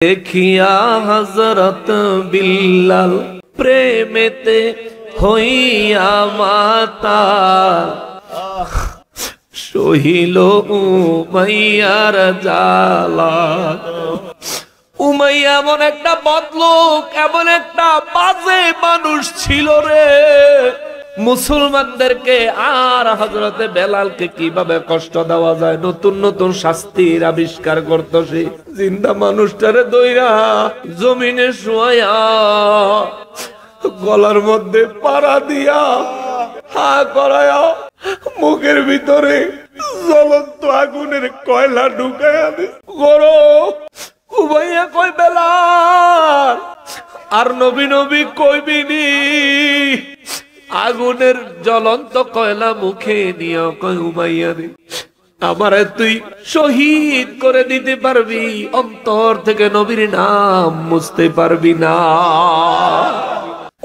দেখিয়া হযরত বিল্লাল প্রেমেতে হইয়া মাতাল, সহিল উমাইয়ার জ্বালা। উমাইয়া এমন একটা বদলোক, এমন একটা বাজে মানুষ ছিল রে। মুসলমানদেরকে আর হযরতে বেলালকে কিভাবে কষ্ট দেওয়া যায়, নতুন নতুন শাস্তির আবিষ্কার করত। সে জিন্দা মানুষটারে দইরা জমিনে শুয়ায়া গলার মধ্যে পাড়া দিয়া হা করায়া মুখের ভিতরে জ্বলন্ত আগুনের কয়লা ঢুকাইয়া দিস। গরম উমাইয়া কই বেলাল আর নবী নবী কইবিনি, আগুনের জ্বলন্ত কয়লা মুখে নিয়ে কই উমাইয়া রে, আমারে তুই শহীদ করে দিতে পারবি, অন্তর থেকে নবীর নাম মুছতে পারবি না।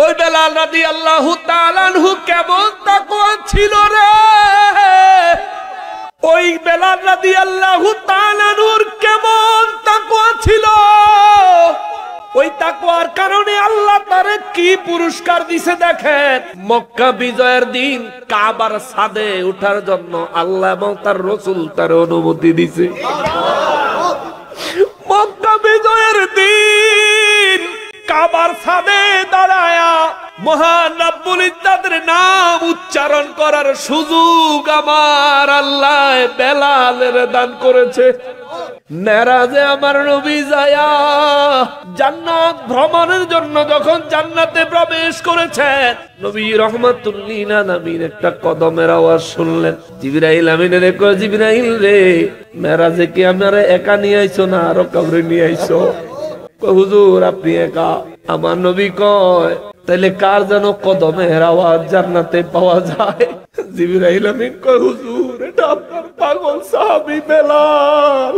ওই বেলাল রাদিয়াল্লাহু তাআলা আনহু কেমন তাকওয়া ছিল রে। ওই বেলাল রাদিয়াল্লাহু তাআলা আনহুর কেমন তাকওয়া ছিল। ওই তাকওয়ার কারণে আল্লাহ তারে কি পুরস্কার দিছে দেখেন। মক্কা বিজয়ের দিন কাবার ছাদে ওঠার জন্য আল্লাহ এবং তার রাসূল তার অনুমতি দিছে। মক্কা বিজয়ের দিন কাবার ছাদে দাঁড়ায়া মহান রব্বুল ইজ্জতের নাম উচ্চারণ করার সুযোগ আমার আল্লাহ বেলালের দান করেছে। মেরাজে আমার নবী যায়া জান্নাত ভ্রমণের জন্য যখন জান্নাতে প্রবেশ করেছেন, নবী রাহমাতুল লিল আলামিন একটা কদমের আওয়াজ শুনলেন। জিবরাইল আমিনের কয়, জিবরাইল রে, মেরাজে কি আমারে একা নিয়ে আইছো না আরো কাউরে নিয়ে আইছো? হুজুর আপনি একা। আমার নবী কয়, তাইলে কার যেন কদমের আওয়াজ জান্নাতে পাওয়া যায়? জিবরাইল আমিন কয়, হুজুর এটা আপনার পাগল সাহাবী বেলাল।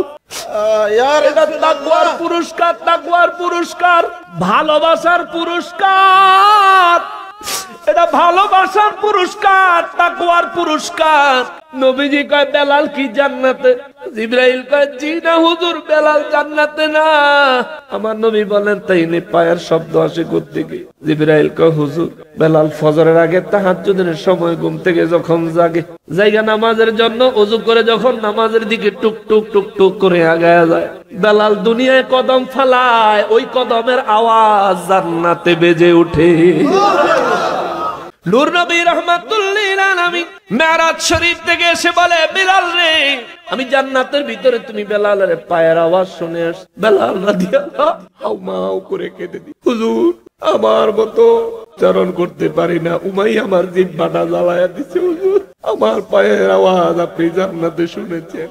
এটা তাকওয়ার পুরস্কার, তাকওয়ার পুরস্কার, ভালোবাসার পুরস্কার, এটা ভালোবাসার পুরস্কার, তাকওয়ার পুরস্কার। নবীজি কয়, বেলাল কি জান্নাতে? জিবরাইল কয়, জি না হুজুর, বেলাল জান্নাতে না। আমার নবী বলেন, তাইলে পায়ের শব্দ আসে কোত্থেকে? জিবরাইল কয়, হুজুর বেলাল ফজরের আগে তাহাজ্জুদের সময় ঘুম থেকে যখন জাগে, জায়গা নামাজের জন্য ওযু করে যখন নামাজের দিকে টুক টুক টুক টুক করে আগায়া যায়, বেলাল দুনিয়ায় কদম ফালায়, ওই কদমের আওয়াজ জান্নাতে বেজে ওঠে। নূর নবী রাহমাতুল লিল আলামিন মেরাজ শরীফ থেকে এসে বলে, বেলাল রে, আমি জান্নাতের ভিতরে তুমি বেলালের পায়ের আওয়াজ শুনে আস। বেলাল রাদিয়াল্লাহু হাউমাউ করে কেঁদে দি, হুজুর আমার মতো উচ্চারণ করতে পারি না, উমাইয়া আমার জিহ্বাটা জ্বালায়া দিছে। হুজুর আমার পায়ের আওয়াজ আপনি জান্নাতে শুনেছেন,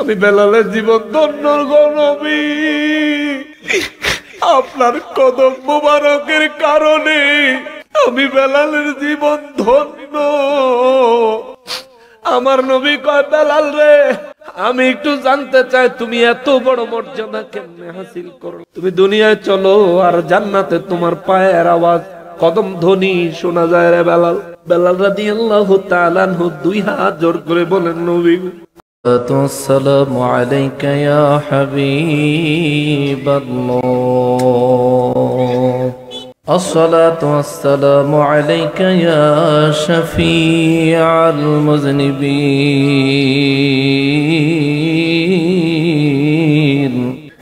আমি বেলালের জীবন ধন্য গো নবী। আপনার কদম মুবারকের কারণে আমি বেলালের জীবন ধন্য। আমার নবী কয়, বেলাল রে, আমি একটু জানতে চাই তুমি এত বড় মর্যাদা কেমনে হাসিল করো? তুমি দুনিয়ায় চলো আর জান্নাতে তোমার পায়ের আওয়াজ, কদম ধ্বনি শোনা যায় রে বেলাল। বেলাল রাদিয়াল্লাহু তাআলা আনহু দুই হাত জোর করে বলেন, নবী আসসালামু আলাইকা ইয়া হাবিবাল্লাহ, আসসালাতু ওয়াসসালামু আলাইকা ইয়া শাফিআল মুযনিবিন,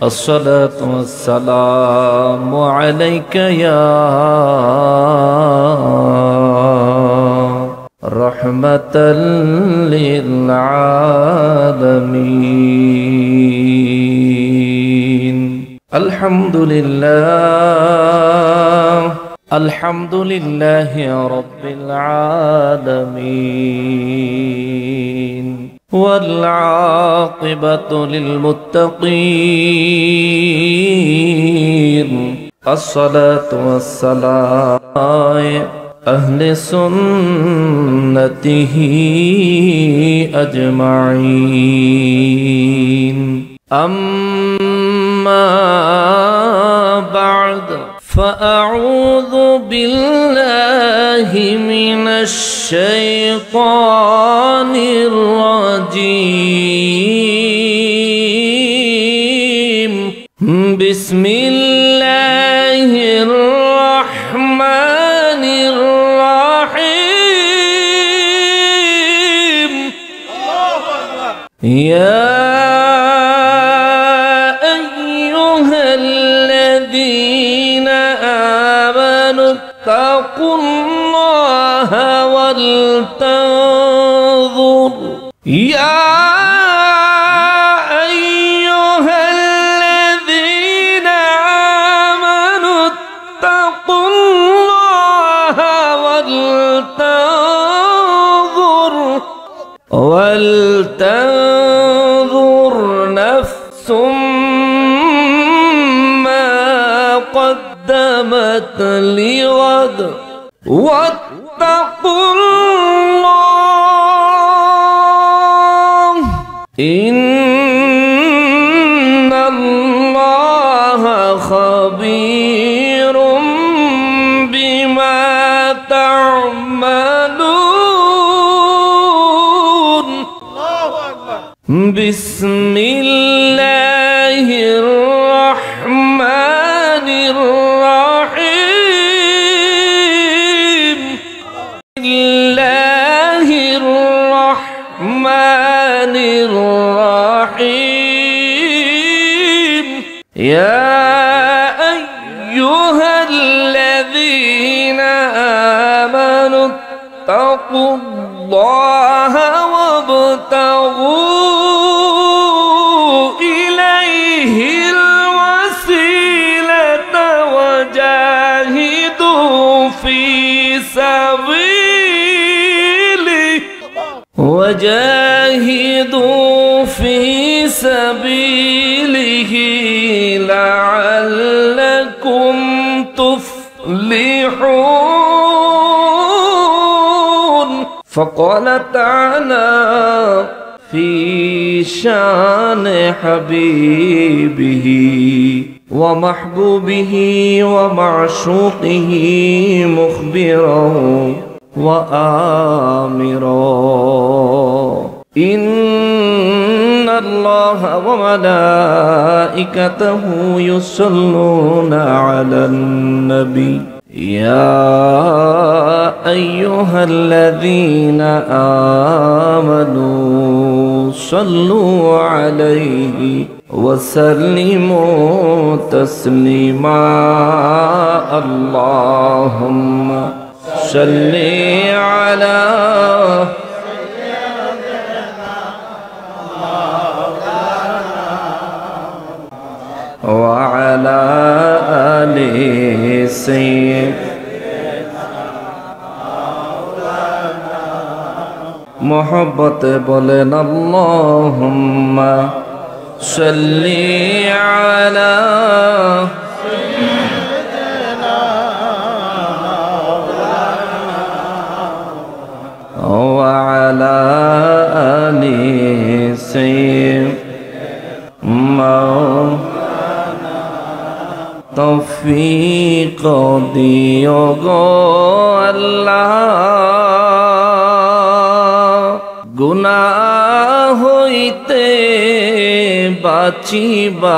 আসসালাতু ওয়াসসালামু আলাইকা ইয়া রাহমাতাল লিল আলামিন। আলহামদুলিল্লাহ, আলহামদুলিল্লাহি রাব্বিল আলামিন, ওয়াল আকিবাতু লিল মুত্তাকিন, আসসালাতু ওয়াসসালামু আহলে সুন্নতিহি আজমাইন। আম্মা বা'দ, فأعوذ بالله من الشيطان الرجيم، بسم বিসমিল্লাহির রহমানির রহিম ইয়া আইয়ুহাল্লাযীনা আমানু তাকুল্লাহা ওয়াল তানজুর ইয়া ولتنظر نفس ما قدمت لغد واتقوا الله إن الله خبير بما تعملون بسم الله الرحمن الرحيم الله الرحمن الرحيم يا أيها الذين آمنوا اتقوا الله وابتغوا إليه الوسيلة وجاهدوا في سبيله لعلكم تفلحون. فقال تعالى في شان حبيبه ومحبوبه ومعشوقه مخبرا وآمرا إن الله وملائكته يصلون على النبي يا أيها الذين آمنوا صلوا عليه وسلموا تسليما. اللهم صل على وعلى آل سيدنا محبت بولن اللهم صل على وعلى آل سيدنا তৌফিক দিও গো আল্লাহ, গুনাহ হইতে বাঁচিবার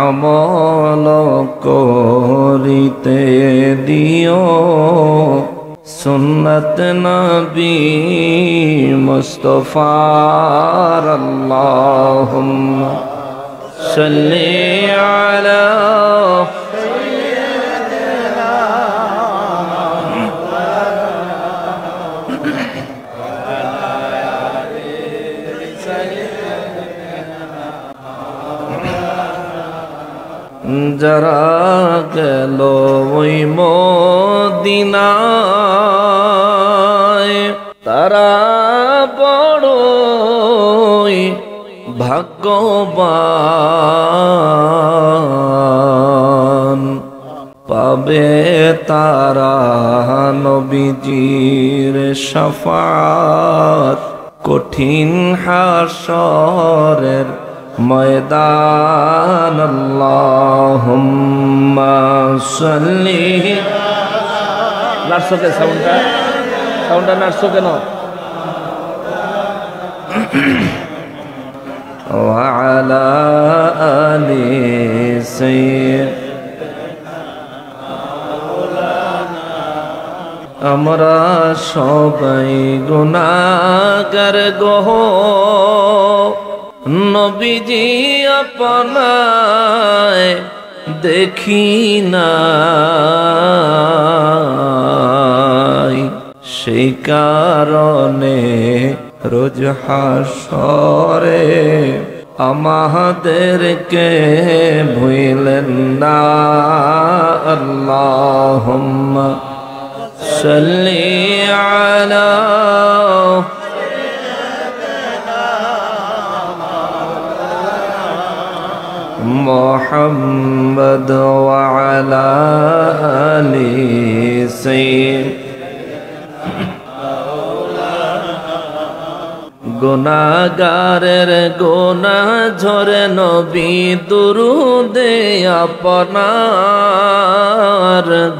আমল করিতে দিও সুন্নত নবী মুস্তাফার। আল্লাহুম্মা সাল্লি আলা সাইয়্যিদিনা যারা গেল ওই মদিনায় তারা বড়ই ভাগ্যবান, পাবে তারা নবীজির শাফাত কঠিন হাশরের ময়দান। আল্লাহুম্মা সাল্লি নার্সকে সাউন্ডটা নার্সো কেন وعلى آل سيدنا আমরা সবাই গুনাহগার গো নবীজি আপনায় দেখি নাই সেই কারণে রোজ হাসরে আমাদেরকে ভুলেন না আল্লাহুম্মা সাল্লি আলা মুহাম্মদ ওয়া আলা আলি গুনাহগারের গুনাহ ঝরে নবী দুরুদে আপনার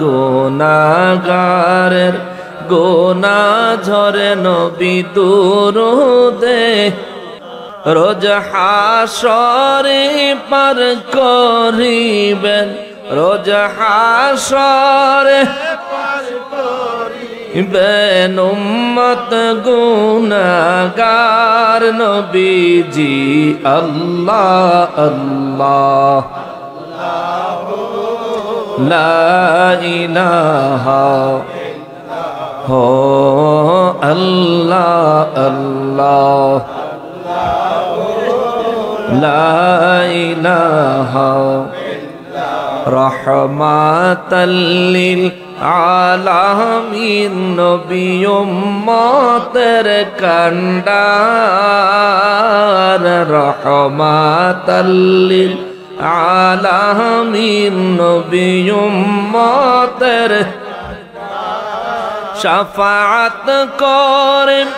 গুনাহগারের গুনাহ ঝরে নবী দুরুদে রোজ হাসরে পার করিবেন রোজ হাসরে বেন উম্মত গুনাহগার নবীজি আল্লাহ আল্লাহ লা ইলাহা হো আল্লাহ আল্লাহ লা ইলাহা রাহমাতাল লিল আলামিন নবী উম্মতের কান্ডার রাহমাতাল লিল আলামিন নবী উম্মতের শাফাআত করেন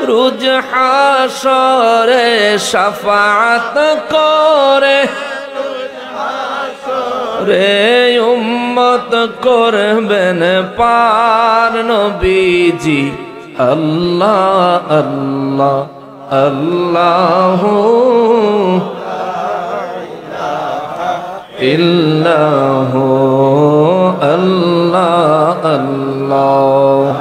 রোজ হাসরে শাফাআত করে রে উম্মত করবেন পার নবীজি আল্লাহ আল্লাহ আল্লাহু ইল্লাহু আল্লাহ আল্লাহ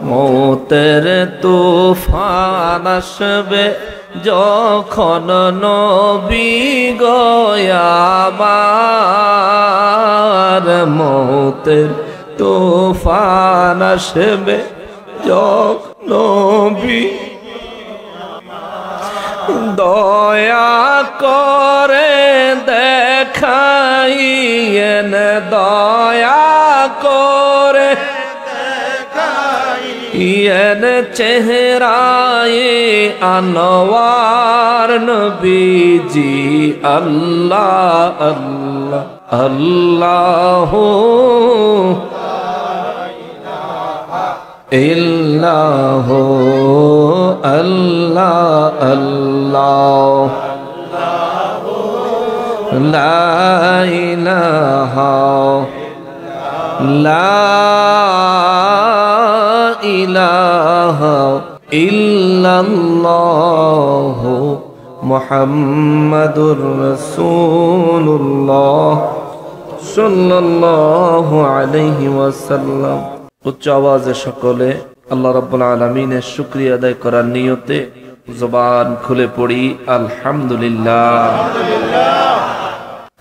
মৌতের তুফান আসবে যখন নবী গয়াবার মৌতের তুফান আসবে যখন নবী দয়া করে দেখাইয়েন দয়া করে ইয়েন চেহারায়ে আনোয়ার নবীজি আল্লাহ আল্লাহ আল্লাহু ইল্লাহু আল্লাহ আল্লাহ লা ইলাহা লা ইলাহা ইল্লাল্লাহ মুহাম্মাদুর রাসূলুল্লাহ সাল্লাল্লাহু আলাইহি ওয়াসাল্লাম। উচ্চ আওয়াজে সকলে আল্লাহ রাব্বুল আলামিনের শুকরিয়া আদায় করার নিয়তে জবান খুলে পড়ি আলহামদুলিল্লাহ।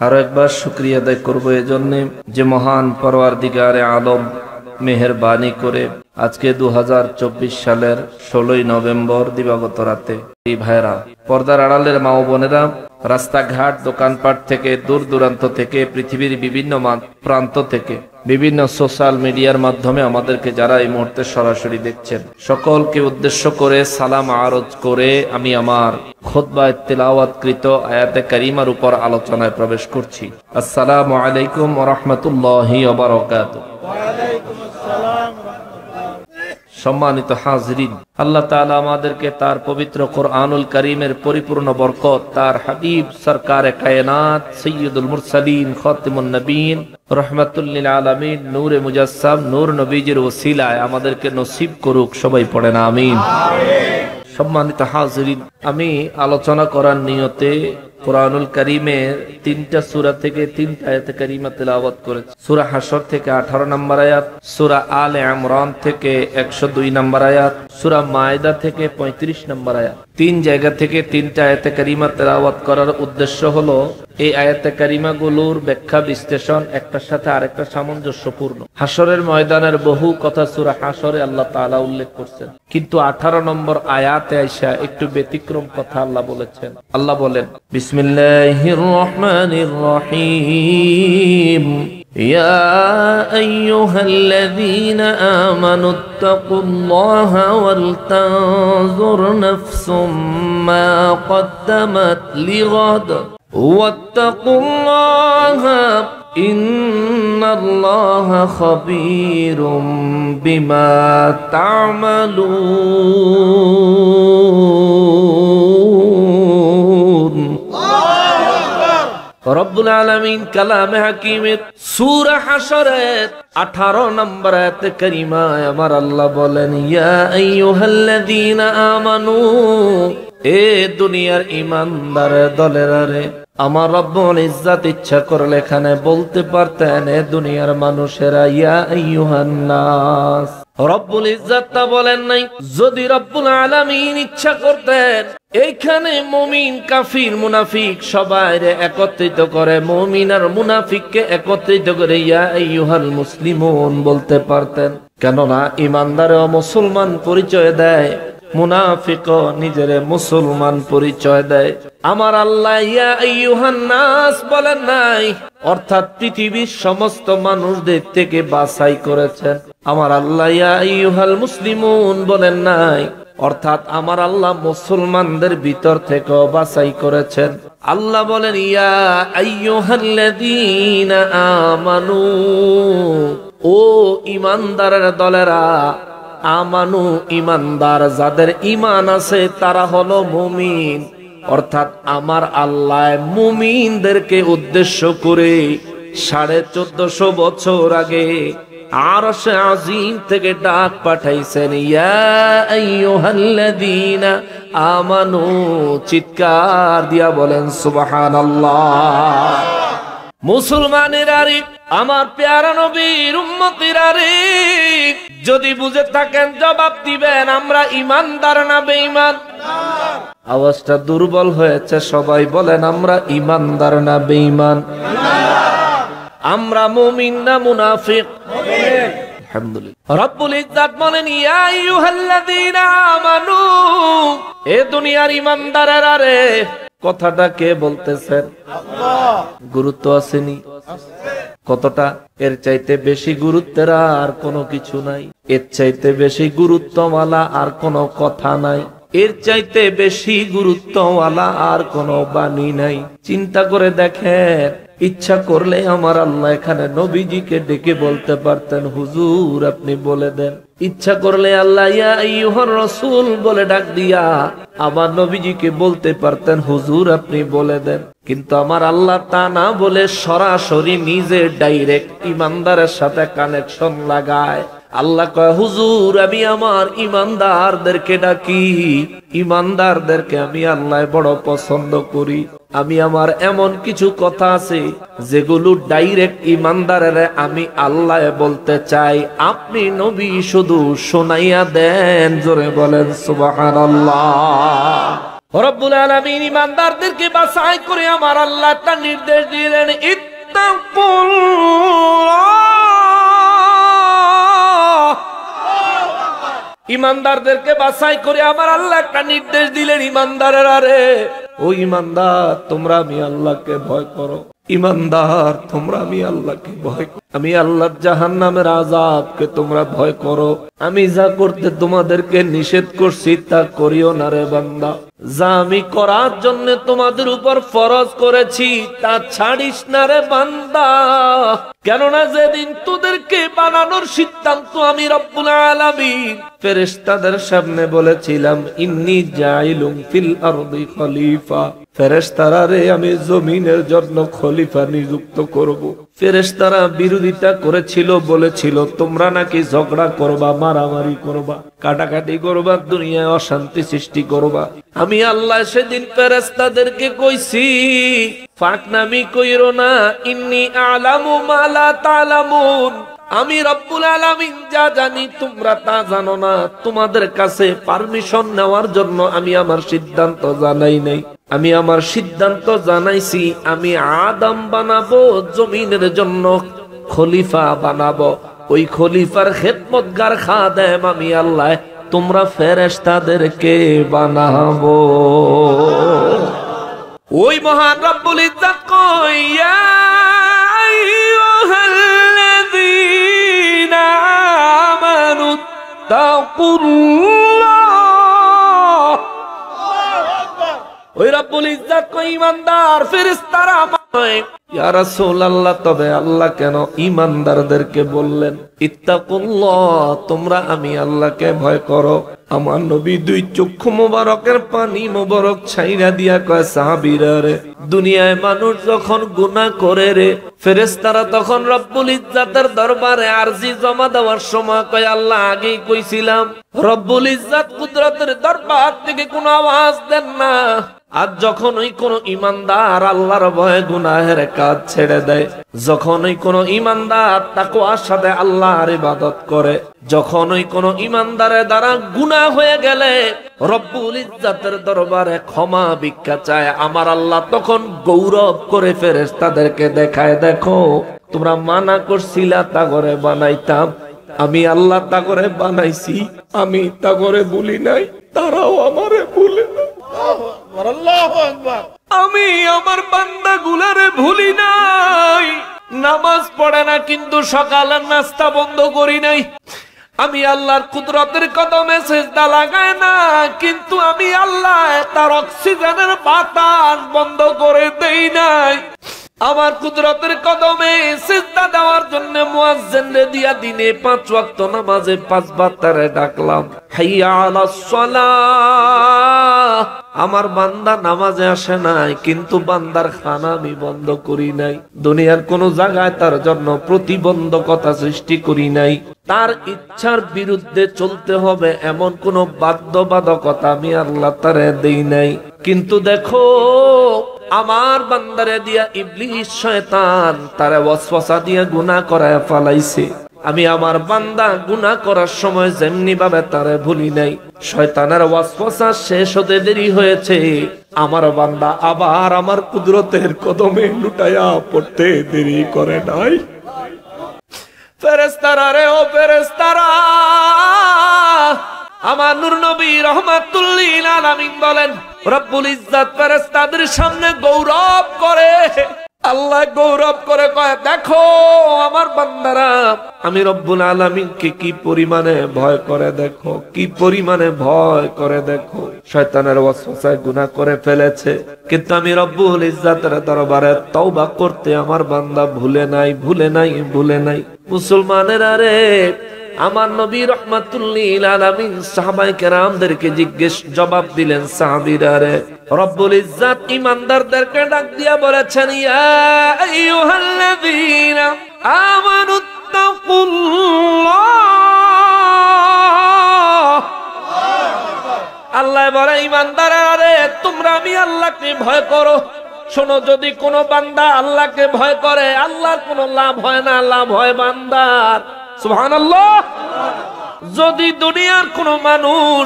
আরো একবার শুকরিয়া আদায় করবো এজন্য যে মহান পরওয়ারদিগারে আলম মেহেরবানি করে আজকে 2024 সালের 16 নভেম্বর দিবাগত রাতে এই ভাইরা পর্দার আড়ালের মা ও বোনেরা রাস্তাঘাট দোকানপাট থেকে দূর দূরান্ত থেকে পৃথিবীর বিভিন্ন প্রান্ত থেকে বিভিন্ন সোশ্যাল মিডিয়ার মাধ্যমে আমাদেরকে যারা এই মুহূর্তে সরাসরি দেখছেন সকলকে উদ্দেশ্য করে সালাম আরজ করে আমি আমার খুতবায় তিলাওয়াতকৃত আয়াতে কারিমার উপর আলোচনায় প্রবেশ করছি। আসসালামু আলাইকুম ওয়া রাহমাতুল্লাহি ওয়া বারাকাতুহু। সম্মানিত হাজরিন, আল্লাহ তাআলা আমাদেরকে তার পবিত্র কোরআনুল কারীমের পরিপূর্ণ বরকত, তার হাবিব সরকারে কায়নাত সাইয়্যিদুল মুরসালিন খাতিমুন নবীন রাহমাতুল লিল আলামিন নূরে মুজাসসাম নূর নবীজির ওসিলায় আমাদেরকে নসিব করুক। সবাই পড়েন আমিন। সম্মানিত হাজরিন, আমি আলোচনা করার নিয়তে কোরআনুল কারীমের 3টা সূরা থেকে 3টা আয়াত কারীমা তেলাওয়াত করেছি। সূরা হাশর থেকে 18 নম্বর আয়াত, সূরা আলে ইমরান থেকে 102 নম্বর আয়াত, সূরা মায়দা থেকে 35 নম্বর আয়াত। 3 জায়গা থেকে 3টা আয়াত কারীমা তেলাওয়াত করার উদ্দেশ্য হলো এই আয়াত কারীমাগুলোর ব্যাখ্যা বিশ্লেষণ একটার সাথে আরেকটা সামঞ্জস্যপূর্ণ। হাশরের ময়দানের বহু কথা সূরা হাশরে আল্লাহ তাআলা উল্লেখ করছেন, কিন্তু 18 নম্বর আয়াতে আয়েশা একটু ব্যতিক্রম কথা আল্লাহ বলেছেন। আল্লাহ বলেন, বিসমিল্লাহির রহমানির রহিম, ইয়া আইয়ুহাল্লাযীনা আমানুত্তাকুল্লাহা ওয়াল তানজুর নাফসুম মা কদ্দামাত লিগাদ ওয়াত্তাকুল্লাহা ইন্নাল্লাহা খাবীরুম বিমা তা'মালুন। রব্বুল আলামিন কালামে হাকিমের সূরা হাশরের 18 নম্বর আয়াতে কারিমায় আমার আল্লাহ বলেন, ইয়া আইয়ুহাল্লাযীনা আমানু, এ দুনিয়ার ঈমানদার দলেরা রে। আমার রব্বুল ইজ্জত ইচ্ছা করলে এখানে বলতে পারতেন, এ দুনিয়ার মানুষেরা, ইয়া আইয়ুহান নাস। রব্বুল ইজ্জত তা বলেন নাই। যদি রব্বুল আলামিন ইচ্ছা করতেন এইখানে মুমিন কাফির মুনাফিক সবাইরে একত্রিত করে, মুমিন আর মুনাফিককে একত্রিত করে ইয়া আইয়ুহাল মুসলিমুন বলতে পারতেন। কেননা ঈমানদারও মুসলমান পরিচয় দেয়, মুনাফিকও নিজের মুসলমান পরিচয় দেয়। আমার আল্লাহ ইয়া আইয়ুহান নাস বলেন নাই, অর্থাৎ পৃথিবীর সমস্ত মানুষদের থেকে বাছাই করেছেন। আমার আল্লাহ ইয়া আইয়ুহাল মুসলিমুন বলেন নাই, অর্থাৎ আমার আল্লাহ মুসলমানদের ভিতর থেকেও বাছাই করেছেন। আল্লাহ বলেন, ইয়া আইয়ুহাল্লাযীনা আমানু, ও ঈমানদারের দলেরা। আমানু ঈমানদার, যাদের ঈমান আছে তারা হলো মুমিন। অর্থাৎ আমার আল্লাহ মুমিনদেরকে উদ্দেশ্য করে 1450 বছর আগে আরশে আজিম থেকে ডাক পাঠাইছেন, ইয়া আইয়ুহাল্লাযীনা আমানু। চিৎকার দিয়া বলেন সুবহানাল্লাহ। মুসলমানেরা রে, আমার পেয়ারা নবীর উম্মতিরা রে, যদি বুঝে থাকেন জবাব দিবেন, আমরা ঈমানদার না বেঈমান? আওয়াজটা দুর্বল হয়েছে, সবাই বলেন আমরা ঈমানদার না বেঈমান? আমরা মুমিন না মুনাফিক? আলহামদুলিল্লাহ। রব্বুল ইজ্জত বলেন, ইয়া আইয়ুহাল্লাযীনা আমানু, এ দুনিয়ার ঈমানদারেরা রে। কথাটা কে বলতেছেন? আল্লাহ। গুরুত্ব আসেনি? কতটা? এর চাইতে বেশি গুরুত্বের আর কোনো কিছু নাই, এর চাইতে বেশি গুরুত্বওয়ালা আর কোনো কথা নাই, এর চাইতে বেশি গুরুত্বওয়ালা আর কোনো বাণী নাই। চিন্তা করে দেখেন, ইচ্ছা করলে আমার আল্লাহ এখানে নবীজিকে ডেকে বলতে পারতেন, হুজুর আপনি বলে দেন। ইচ্ছা করলে আল্লাহ ইয়া আইয়ুহার রাসূল বলে ডাক দিয়া আমার নবীজিকে বলতে পারতেন, হুজুর আপনি বলে দেন। কিন্তু আমার আল্লাহ তা না বলে সরাসরি নিজে ডাইরেক্ট ঈমানদারের সাথে কানেকশন লাগায়। আল্লাহ কয়, হুজুর আমি আমার ঈমানদারদেরকে ডাকি, ঈমানদারদেরকে আমি আল্লাহ বড় পছন্দ করি। আমি আমার এমন কিছু কথা আছে যেগুলো ডাইরেক্ট ঈমানদারের আমি আল্লাহ বলতে চাই, আপনি নবী শুধু শোনাইয়া দেন। জোরে বলেন সুবহানাল্লাহ। রব্বুল আলামিন ঈমানদারদেরকে বাছাই করে আমার আল্লাহ একটা নির্দেশ দিলেন, ইত্তাকুল্লাহ। ঈমানদারদেরকে বাছাই করে আমার আল্লাহ একটা নির্দেশ দিলেন, ঈমানদারেরা রে, ও ঈমানদার তোমরা আমি আল্লাহকে ভয় করো। ইমানদার তোমরা আমি আল্লাহকে ভয় করো, আমি আল্লাহর জাহান্নামের আযাবকে তোমরা ভয় করো। আমি যা করতে তোমাদেরকে নিষেধ করছি তা করিও না রে বান্দা। যা আমি করার জন্য তোমাদের উপর ফরজ করেছি তা ছাড়িস না রে বান্দা। কেননা যেদিন তোদেরকে বানানোর সিদ্ধান্ত আমি রব্বুল আলামিন ফেরেশতাদের সামনে বলেছিলাম, ইন্নী জাইলুম ফিল আরদি খলিফা, ফেরেশতারা রে আমি জমিনের জন্য খলিফা নিযুক্ত করব। ফেরেশতারা বিরোধিতা করেছিল, বলেছিল তোমরা নাকি ঝগড়া করবা, মারামারি করবা, কাটাকাটি করবা, দুনিয়ায় অশান্তি সৃষ্টি করবা। আমি আল্লাহ সেদিন ফেরেশতাদেরকে কইছি ফাকনামি কইরো না, ইন্নী আ'লামু মা লা তা'লামুন, আমি রব্বুল আলামিন যা জানি তোমরা তা জানো না। তোমাদের কাছে পারমিশন নেওয়ার জন্য আমি আমার সিদ্ধান্ত জানাই নাই। আমি আমার সিদ্ধান্ত জানাইছি, আমি আদম বানাবো, জমিনের জন্য খলিফা বানাবো। ওই খলিফার খেদমতগার খাদেম আমি আল্লাহ, তোমরা ফেরেশতাদেরকে বানাবো। ওই মহান রব্বুল ইজ্জত কই, ইয়া আইয়ুহাল্লাযীনা আমানু তাকুল্লাহ। ওই রব্বুল ইজ্জত কই ইমানদার ফেরেশতারা কয়, ইয়া রাসূলুল্লাহ তবে আল্লাহ কেন ইমানদারদেরকে বললেন ইত্তাকুল্লাহ, তোমরা আমি আল্লাহকে ভয় করো। আমার নবী দুই চক্ষু মোবারকের পানি মোবারক ছাইরা দিয়া কয়, সাহাবীরা রে, দুনিয়ায় মানুষ যখন গুনাহ করে রে, ফেরেশতারা তখন রব্বুল ইজ্জতের দরবারে আরজি জমা দেওয়ার সময় কয়, আল্লাহ আগেই কইছিলাম। রব্বুল ইজ্জত কুদরতের দরবার থেকে কোনো আওয়াজ দেন না। আর যখন ওই কোন ইমানদার আল্লাহর ভয়ে গুনাহের কাজ ছেড়ে দেয়, যখন ওই কোন ইমানদার তাকওয়ার সাথে আল্লাহর ইবাদত করে, যখন ওই কোন ইমানদারের দ্বারা গুনাহ হয়ে গেলে রব্বুল ইজ্জতের দরবারে ক্ষমা ভিক্ষা চায়, আমার আল্লাহ তখন গৌরব করে ফেরেশতাদেরকে দেখায়, দেখো তোমরা মানা করছিলা তা করে বানাইতাম, আমি আল্লাহ তা করে বানাইছি, আমি তা করে বলি নাই, তারাও আমারে বলে না। আমি আমার বান্দা গুলারে ভুলি নাই। নামাজ পড়ে না কিন্তু সকালের নাস্তা বন্ধ করি নাই। আমি আল্লাহর কুদরতের কদমে সিজদা লাগায় না কিন্তু আমি আল্লাহ তার অক্সিজেনের বাতাস বন্ধ করে দেই নাই। আমার কুদরতের কদমে সিজদা দেওয়ার জন্য মুয়াজ্জিনরে দিয়া দিনে 5 ওয়াক্ত নামাজে 5 বার তারে ডাকলাম, হাইয়া আলাস সালাহ। আমার বান্দা নামাজে আসে নাই কিন্তু বান্দার খানা আমি বন্ধ করি নাই। দুনিয়ার কোন জায়গায় তার জন্য প্রতিবন্ধকতা সৃষ্টি করি নাই। তার ইচ্ছার বিরুদ্ধে চলতে হবে এমন কোন বাধ্যবাধকতা আমি আল্লাহ তারে দেই নাই। কিন্তু দেখো আমার বান্দারে দিয়া ইবলিস শয়তান তারে ওয়াসওয়াসা দিয়া গুনাহ করায় ফলাইছে। আমি আমার বান্দা গুনাহ করার সময় যেমনি ভাবে তারে ভুলি নাই, শয়তানের ওয়াসওয়াসা শেষ হতে দেরি হয়েছে, আমার বান্দা আবার আমার কুদরতের কদমে লুটায়া পড়তে দেরি করে নাই। ফেরেশতারা রে ও ফেরেশতারা, আমার নূর নবী রাহমাতুল লিল আলামিন বলেন রব্বুল ইজ্জত ফেরেশতাদের সামনে গৌরব করে, আল্লাহ গৌরব করে কয়, দেখো আমার বান্দারা আমি রব্বুল আলামিনকে কি পরিমানে ভয় করে দেখো, কি পরিমানে ভয় করে দেখো। শয়তানের ওয়াসওয়াসায় গুনাহ করে ফেলেছে কিন্তু আমি রব্বুল ইজ্জতের দরবারে তওবা করতে আমার বান্দা ভুলে নাই, ভুলে নাই, ভুলে নাই। মুসলমানেরা রে, আমার নবী রাহমাতুল লিল আলামিন সাহাবায়ে কেরামদেরকে জবাব দিলেন, সাহাবীরা রে, রব্বুল ইজ্জত ঈমানদারদেরকে ডাক দিয়া বলেছেন, ইয়া আইয়ুহাল্লাযীনা আমানুত্তাকুল্লাহ। আল্লাহ বলে ঈমানদাররা রে, তোমরা আমি আল্লাহকে ভয় করো। শোনো, যদি কোনো বান্দা আল্লাহকে ভয় করে আল্লাহর কোনো লাভ হয় না, লাভ হয় বান্দার। সুবহানাল্লাহ। যদি দুনিয়ার কোন মানুষ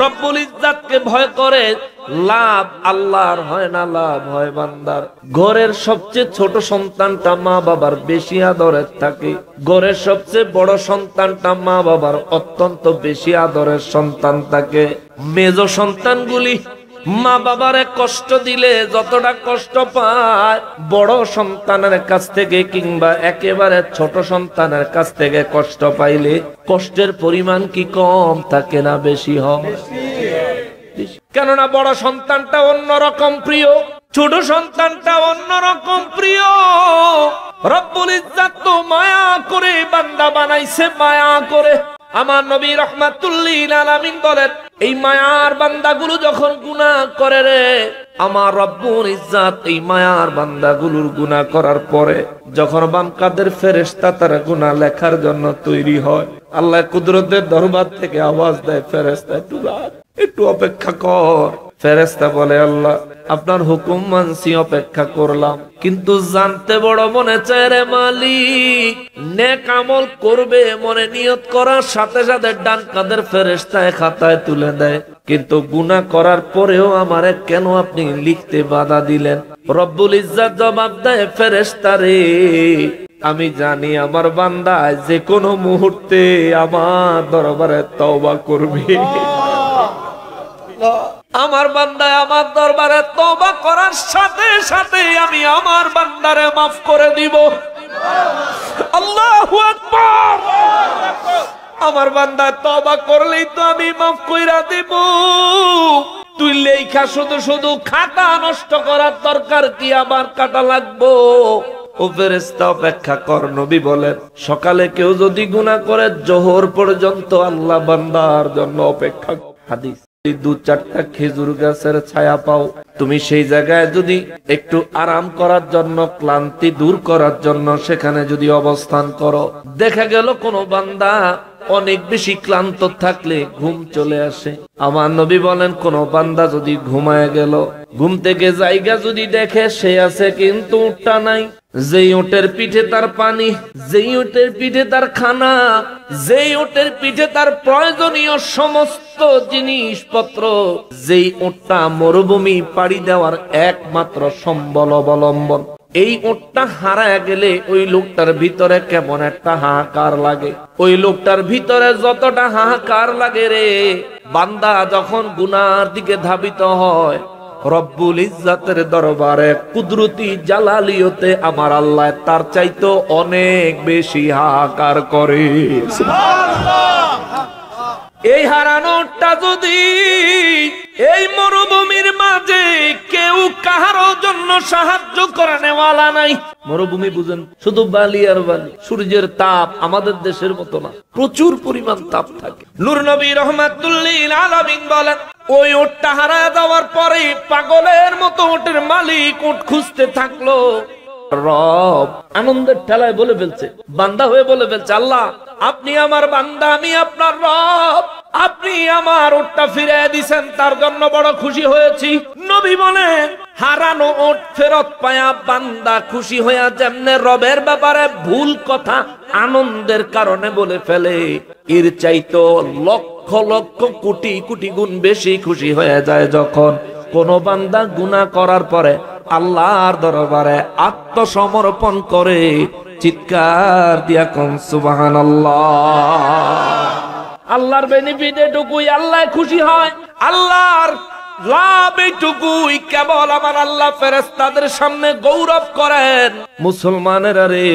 রব্বুল ইজ্জতকে ভয় করে লাভ আল্লাহর হয় না, লাভ হয় বান্দার। ঘরের সবচেয়ে ছোট সন্তানটা মা বাবার বেশি আদরের থাকে, ঘরের সবচেয়ে বড় সন্তানটা মা বাবার অত্যন্ত বেশি আদরের সন্তান থাকে। মেজ সন্তানগুলি মা বাবারে কষ্ট দিলে যতটা কষ্ট পায়, বড় সন্তানের কাছ থেকে কিংবা একেবারে ছোট সন্তানের কাছ থেকে কষ্ট পাইলে কষ্টের পরিমাণ কি কম থাকে না বেশি হয়? কেননা বড় সন্তানটা অন্যরকম প্রিয়, ছোট সন্তানটা অন্যরকম প্রিয়। রব্বুল ইজ্জাত তো মায়া করে বান্দা বানাইছে, মায়া করে। আমার নবী রাহমাতুল লিল আলামিন বলেন, এই মায়ার বান্দাগুলো যখন গুনাহ করে রে, আমার রব্বুল ইজ্জাত এই মায়ার বান্দাগুলোর গুনাহ করার পরে যখন বাম কাদের ফেরেশতা তারা গুনাহ লেখার জন্য তৈরি হয়, আল্লাহ কুদরতের দরবার থেকে আওয়াজ দেয়, ফেরেশতা একটু রাখ, একটু অপেক্ষা কর। ফেরেশতা বলে, আল্লাহ আপনার হুকুম মানছি, অপেক্ষা করলাম, কিন্তু জানতে বড় মনে চায় রে মালিক। নেক আমল করবে মনে নিয়ত করার সাথে সাথে ডান কাদের ফেরেশতায় খাতায় তুলে দেয়, কিন্তু গুনাহ করার পরেও আমারে কেন আপনি লিখতে বাধা দিলেন? রব্বুল ইজ্জাত জবাব দেয়, ফেরেশতা রে, আমি জানি আমার বান্দা যে কোনো মুহূর্তে আমার দরবারে তওবা করবে। আমার বান্দায় আমার দরবারে তওবা করার সাথে সাথে আমি আমার বান্দারে মাফ করে দিব। আল্লাহু আকবার। আমার বান্দা তওবা করলেই তো আমি মাফ কইরা দিব। তুই লেখা শুধু শুধু খাতা নষ্ট করার দরকার কি? আবার কাটা লাগবো? ও ফেরেশতা অপেক্ষা কর। নবী বলেন, সকালে কেউ যদি গুনাহ করে জোহর পর্যন্ত আল্লাহ বান্দার জন্য অপেক্ষা। হাদিস, দু চারটা খেজুর গাছের ছায়া পাও, তুমি সেই জায়গায় যদি একটু আরাম করার জন্য, ক্লান্তি দূর করার জন্য সেখানে যদি অবস্থান করো, দেখা গেল কোন বান্দা অনেক বেশি ক্লান্ত থাকলে ঘুম চলে আসে। আমার নবী বলেন, কোন বান্দা যদি ঘুমায় গেল, ঘুম থেকে জায়গা যদি দেখে সে আছে কিন্তু উঠটা নাই, যেই ওটের পিঠে তার পানি, যেই ওটের পিঠে তার খানা, যেই ওটের পিঠে তার প্রয়োজনীয় সমস্ত জিনিসপত্র, যেই ওটটা মরুভূমি পাড়ি দেওয়ার একমাত্র সম্বল অবলম্বন, এই ওটটা হারায় গেলে ওই লোকটার ভিতরে কেমন একটা হাহাকার লাগে। ওই লোকটার ভিতরে যতটা হাহাকার লাগে রে, বান্দা যখন গুনার দিকে ধাবিত হয়, রব্বুল ইজ্জাতের দরবারে কুদরতি জালালিয়তে আমার আল্লাহ তার চাইতো অনেক বেশি হাহাকার করে। এই হারানোটা যদি এই মরুভূমির মাঝে কেউ কাহারো জন্য সাহায্য করে নেওয়ালা নাই। মরুভূমি বুঝেন, শুধু বালি আর বালি, সূর্যের তাপ আমাদের দেশের মতো না, প্রচুর পরিমাণ তাপ থাকে। নূর নবী রাহমাতুল লিল আলামিন বলেন, ওই ওটটা হারায় যাওয়ার পরে পাগলের মতো ওটের মালিক ওট খুঁজতে থাকলো। রব আনন্দের ঠেলায় বলে ফেলছে, বান্দা হয়ে বলে ফেলছে, আল্লাহ আপনি আমার বান্দা, আমি আপনার রব, আপনি আমার ওটটা ফিরিয়ে দিয়েছেন, তার জন্য বড় খুশি হয়েছি। নবী বলেন, হারানো ওট ফেরত পায়া বান্দা খুশি হইয়া যেমনে রবের ব্যাপারে ভুল কথা আনন্দের কারণে বলে ফেলে, এর চাইতো লক্ষ লক্ষ কোটি কোটি গুণ বেশি খুশি হয়ে যায় যখন কোন বান্দা গুনাহ করার পরে আল্লাহর দরবারে আত্মসমর্পণ করে চিৎকার দিয়া কোন সুবহানাল্লাহ। আল্লাহর বেনিফিট এটুকুই, আল্লাহ খুশি হয়, আল্লাহর লাভ এটুকুই। কেবল আমার আল্লাহ ফেরেশতাদের সামনে গৌরব করেন, মুসলমানেরা রে,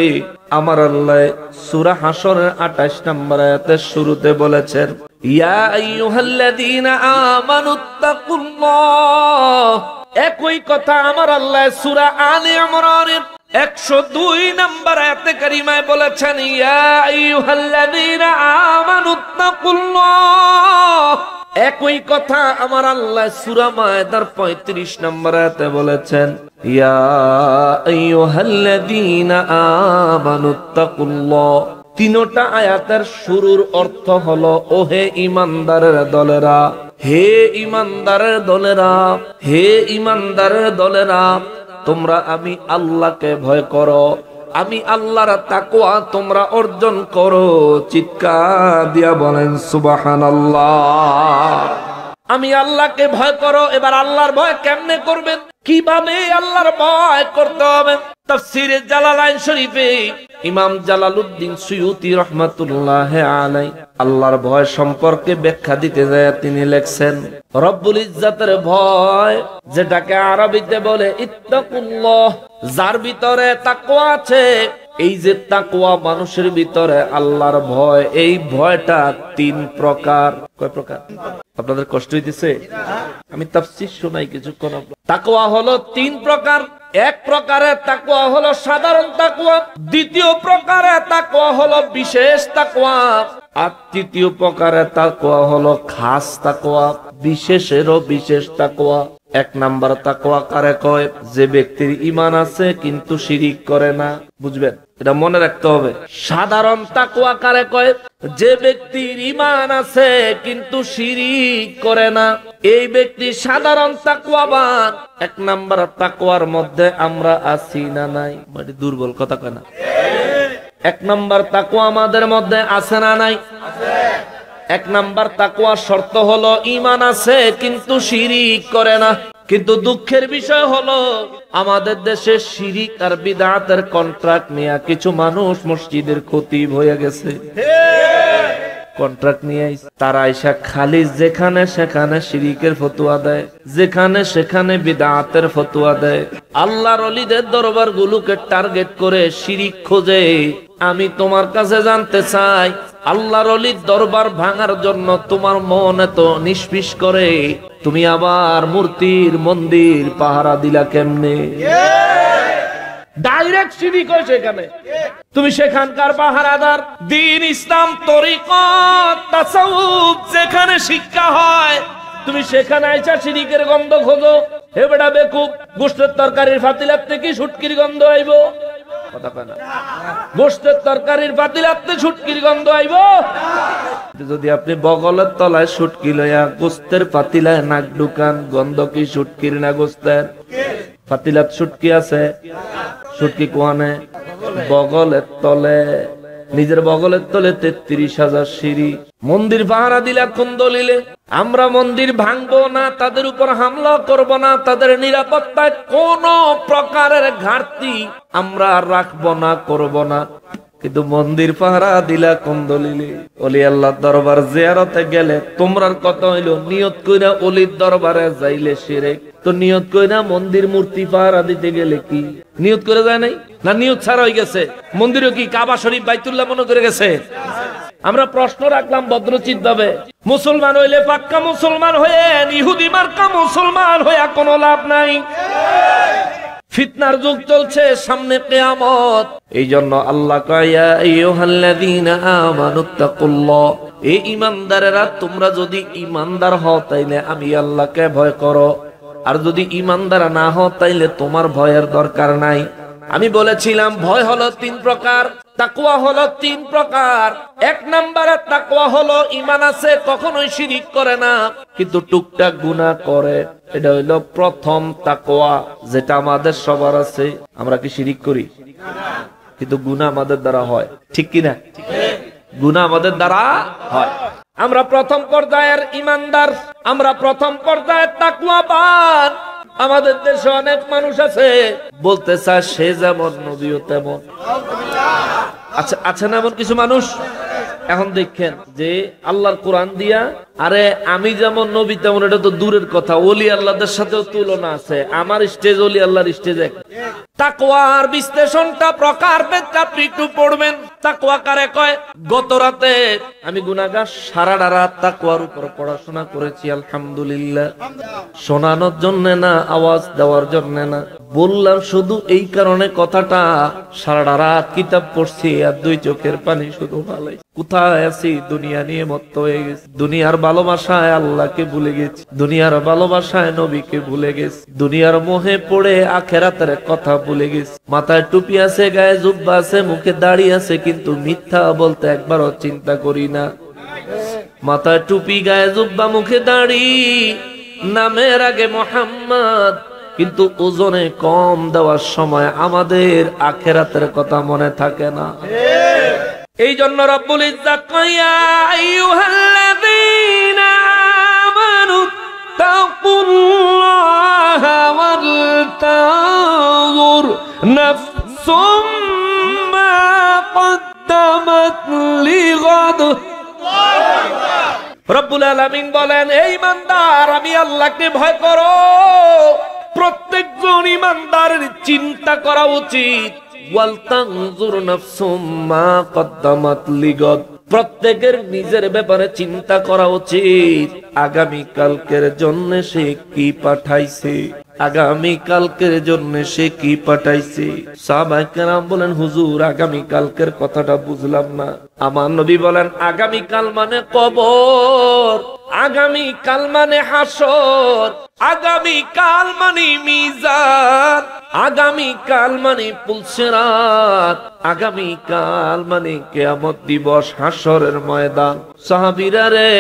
আমার আল্লাহ সূরা হাশরের 28 নম্বর আয়াতের শুরুতে বলেছেন, ইয়া আইয়ুহাল্লাযীনা আমানুত্তাকুল্লাহ। একই কথা আমার আল্লাহ সূরা আলে ইমরানের 102 নম্বর আয়াতে কারিমায় বলেছেন, ইয়া আইয়ুহাল্লাযীনা আমানুত্তাকুল্লাহ। একই কথা আমার আল্লাহ সূরা মায়েদার 35 নম্বর আয়াতে বলেছেন, ইয়া আইয়ুহাল্লাযীনা আমানুত্তাকুল্লাহ। তিনটা আয়াতের শুরুর অর্থ হলো, ওহে ঈমানদারের দলেরা, হে ঈমানদারের দলেরা, হে ঈমানদারের দলেরা, তোমরা আমি আল্লাহকে ভয় করো, আমি আল্লাহর তাকওয়া তোমরা অর্জন করো। চিৎকার দিয়া বলেন সুবহানাল্লাহ। আমি আল্লাহকে ভয় করো। এবার আল্লাহর ভয় কেমনে করবেন, কিভাবে আল্লাহর ভয় করতে হবে? তাফসীরে জালালাইন শরীফে ইমাম জালালউদ্দিন সুয়ুতি রহমাতুল্লাহ আলাই আল্লাহর ভয় সম্পর্কে ব্যাখ্যা দিতে যায় তিনি লেখছেন, রব্বুল ইজ্জাতের ভয় যেটাকে আরবিতে বলে ইত্তাকুল্লাহ, যার ভিতরে তাকওয়া আছে, এই যে তাকওয়া মানুষের ভিতরে আল্লাহর ভয়, এই ভয়টা তিন প্রকার। কয় প্রকার? আপনাদের কষ্ট হইতেছে? আমি তাফসীর শোনাই কিছুক্ষণ। তাকওয়া হলো তিন প্রকার। এক প্রকারের তাকওয়া হলো সাধারণ তাকওয়া, দ্বিতীয় প্রকারের তাকওয়া হলো বিশেষ তাকওয়া, আর তৃতীয় প্রকারের তাকওয়া হলো খাস তাকওয়া, বিশেষেরও বিশেষ তাকওয়া। এক নাম্বার তাকওয়া কারে কয়? যে ব্যক্তির ঈমান আছে কিন্তু শিরিক করে না। বুঝবেন, এটা মনে রাখতে হবে। সাধারণ তাকওয়া কারে কয়? যে ব্যক্তির ঈমান আছে কিন্তু শিরিক করে না, এই ব্যক্তি সাধারণ তাকওয়াবান। এক নাম্বার তাকওয়ার মধ্যে আমরা আছি না নাই? মানে দুর্বল কথা কয় না। এক নাম্বার তাকওয়া আমাদের মধ্যে আছে না নাই? এক নাম্বার তাকওয়ার শর্ত হলো ঈমান আছে কিন্তু শিরিক করে না। কিন্তু দুঃখের বিষয় হলো আমাদের দেশে শিরিক আর বিদআতের কন্ট্রাক্ট নিয়ে কিছু মানুষ মসজিদের খতিব হয়ে গেছে। কন্ট্রাক্ট নিয়ে তারা আইসা খালি যেখানে সেখানে শিরিকের ফতোয়া দেয়, যেখানে সেখানে বিদআতের ফতোয়া দেয়। আল্লাহর ওলিদের দরবার গুলোকে টার্গেট করে শিরিক খোঁজে। আমি তোমার কাছে জানতে চাই, আল্লাহর ওলির দরবার ভাঙার জন্য তোমার মন এত নিষ্পিস করে, তুমি আবার মূর্তির মন্দির পাহারা দিলা কেমনে? ডাইরেক্ট শিরিক হয়েছে এখানে। তুমি সেখানকার পাহারাদার। দ্বীন, ইসলাম, তরিকত, তাসাউফ যেখানে শিক্ষা হয়, তুমি সেখানে আইসা শিরিকের গন্ধ খোঁজো। হে বেটা বেকুব, গোশতের তরকারির ফাতিলাত থেকে শুটকির গন্ধ আইব? কথা কয় না। গোশতের তরকারির ফাতিলাতে শুটকির গন্ধ আইব? যদি আপনি বগলের তলায় শুটকি লইয়া গোশতের পাতিলায় নাক ঢুকান, গন্ধ কি শুটকির না গোশতের? ফাতিলাত শুটকি আছে, শুটকি কোয়ানে? বগলের তলে। নিজের বগলের তলে 33,000 সিঁড়ি। মন্দির পাহারা দিলে কোন দলিলে? আমরা মন্দির ভাঙবো না, তাদের উপর হামলা করব না, তাদের নিরাপত্তায় কোন প্রকারের ঘাটতি আমরা রাখবো না, করব না। কিন্তু মন্দির পাহারা দিলা কোন দলিলে? ওলি আল্লাহর দরবার জিয়ারতে গেলে তোমরার কথা হইলো নিয়ত কইরা ওলির দরবারে যাইলে শিরক, তো নিয়ত কইরা মন্দির মূর্তি পাহারা দিতে গেলে কি নিয়ত করে যায় নাই? না নিয়ত ছাড়া হয়ে গেছে? মন্দিরও কি কাবা শরীফ বাইতুল্লাহ মনে করে গেছে? আমরা প্রশ্ন রাখলাম ভদ্রচিত ভাবে, মুসলমান হইলে পাক্কা মুসলমান হয়ে, ইহুদি মার্কা মুসলমান হইয়া কোনো লাভ নাই। ফিতনার যুগ চলছে, সামনে কিয়ামত। এই জন্য আল্লাহ কয়, ইয়া আইয়ুহাল্লাযীনা আমানুত্তাকুল্লাহ, এই ঈমানদারেরা তোমরা যদি ঈমানদার হও তাইলে আমি আল্লাহকে ভয় করো, আর যদি ঈমানদার না হও তাইলে তোমার ভয়ের দরকার নাই। আমি বলেছিলাম ভয় হলো তিন প্রকার, তাকওয়া হলো তিন প্রকার। এক নম্বরে তাকওয়া হলো ঈমান আছে, কখনোই শিরিক করে না, কিন্তু টুকটাক গুনাহ করে। এটা হইলো প্রথম তাকওয়া, যেটা আমাদের সবার আছে। আমরা কি শিরিক করি? কিন্তু গুনাহ আমাদের দ্বারা হয়, ঠিক কিনা? গুনাহ আমাদের দ্বারা হয়। আমরা প্রথম পর্যায়ের ঈমানদার, আমরা প্রথম পর্যায়ের তাকওয়াবান। আমাদের দেশে অনেক মানুষ আছে বলতে চায় সে যেমন নবীও তেমন। আচ্ছা, আছে না এমন কিছু মানুষ? এখন দেখেন যে আল্লাহর কোরআন দিয়া, আরে আমি যেমন নবী তেমন, এটা তো দূরের কথা, ওলি আল্লাহদের সাথেও তুলনা আছে। আমার স্টেজ ওলি আল্লাহর স্টেজ এক। তাকওয়ার বিশ্লেষণটা প্রকারভেদ আপনি একটু পড়বেন। তাকওয়া কারে কয়? গত রাতে আমি গুনাহগার, সারাটা রাত তাকওয়ার উপর পড়াশোনা করেছি আলহামদুলিল্লাহ। শোনানোর জন্য না, আওয়াজ দেওয়ার জন্য না, বললাম শুধু এই কারণে কথাটা, সারাটা রাত কিতাব পড়ছি আর দুই চোখের পানি শুধু ফালাই। কোথায় আছি? দুনিয়া নিয়ে মত্ত হয়ে গেছি। দুনিয়ার ভালোবাসায় আল্লাহকে ভুলে গেছি, দুনিয়ার ভালোবাসায় নবীকে ভুলে গেছি, দুনিয়ার মোহে পড়ে আখেরাতের কথা ভুলে গেছি। মাথায় টুপি আছে, গায়ে জুব্বা আছে, মুখে দাড়ি আছে, কিন্তু মিথ্যা বলতে একবারও চিন্তা করি না। মাথায় টুপি, গায়ে জুব্বা, মুখে দাড়ি, নামের আগে মোহাম্মদ, কিন্তু ওজনে কম দেওয়ার সময় আমাদের আখেরাতের কথা মনে থাকে না। এই জন্য রব্বুল ইজ্জাত কয়, ইয়া আইয়ুহাল্লাযীনা আমানুত্তাকুল্লাহা ওয়াল তানজুর নাফসুম মা আকবার। রব্বুল আলামিন বলেন, এই ইমানদার আমি আল্লাহকে ভয় করো। প্রত্যেকজন ইমানদারের চিন্তা করা উচিত, ওয়াল তানজুর নাফসুম মা কদ্দামাত লিগাদ। প্রত্যেকের নিজের ব্যাপারে চিন্তা করা উচিত, আগামী কালকের জন্য সে কি পাঠাইছে, আগামী কালকের জন্য সে কি পাঠাইছে। সাহাবায়ে কেরাম বলেন, হুজুর আগামী কালকের কথাটা বুঝলাম না। আমার নবী বলেন, আগামী কাল মানে কবর, আগামী কাল মানে হাসর, আগামী কাল মানে মিজান, আগামী কাল মানে পুলসিরাত, আগামী কাল মানে কিয়ামত দিবস, হাসরের ময়দান। সাহাবীরা রে,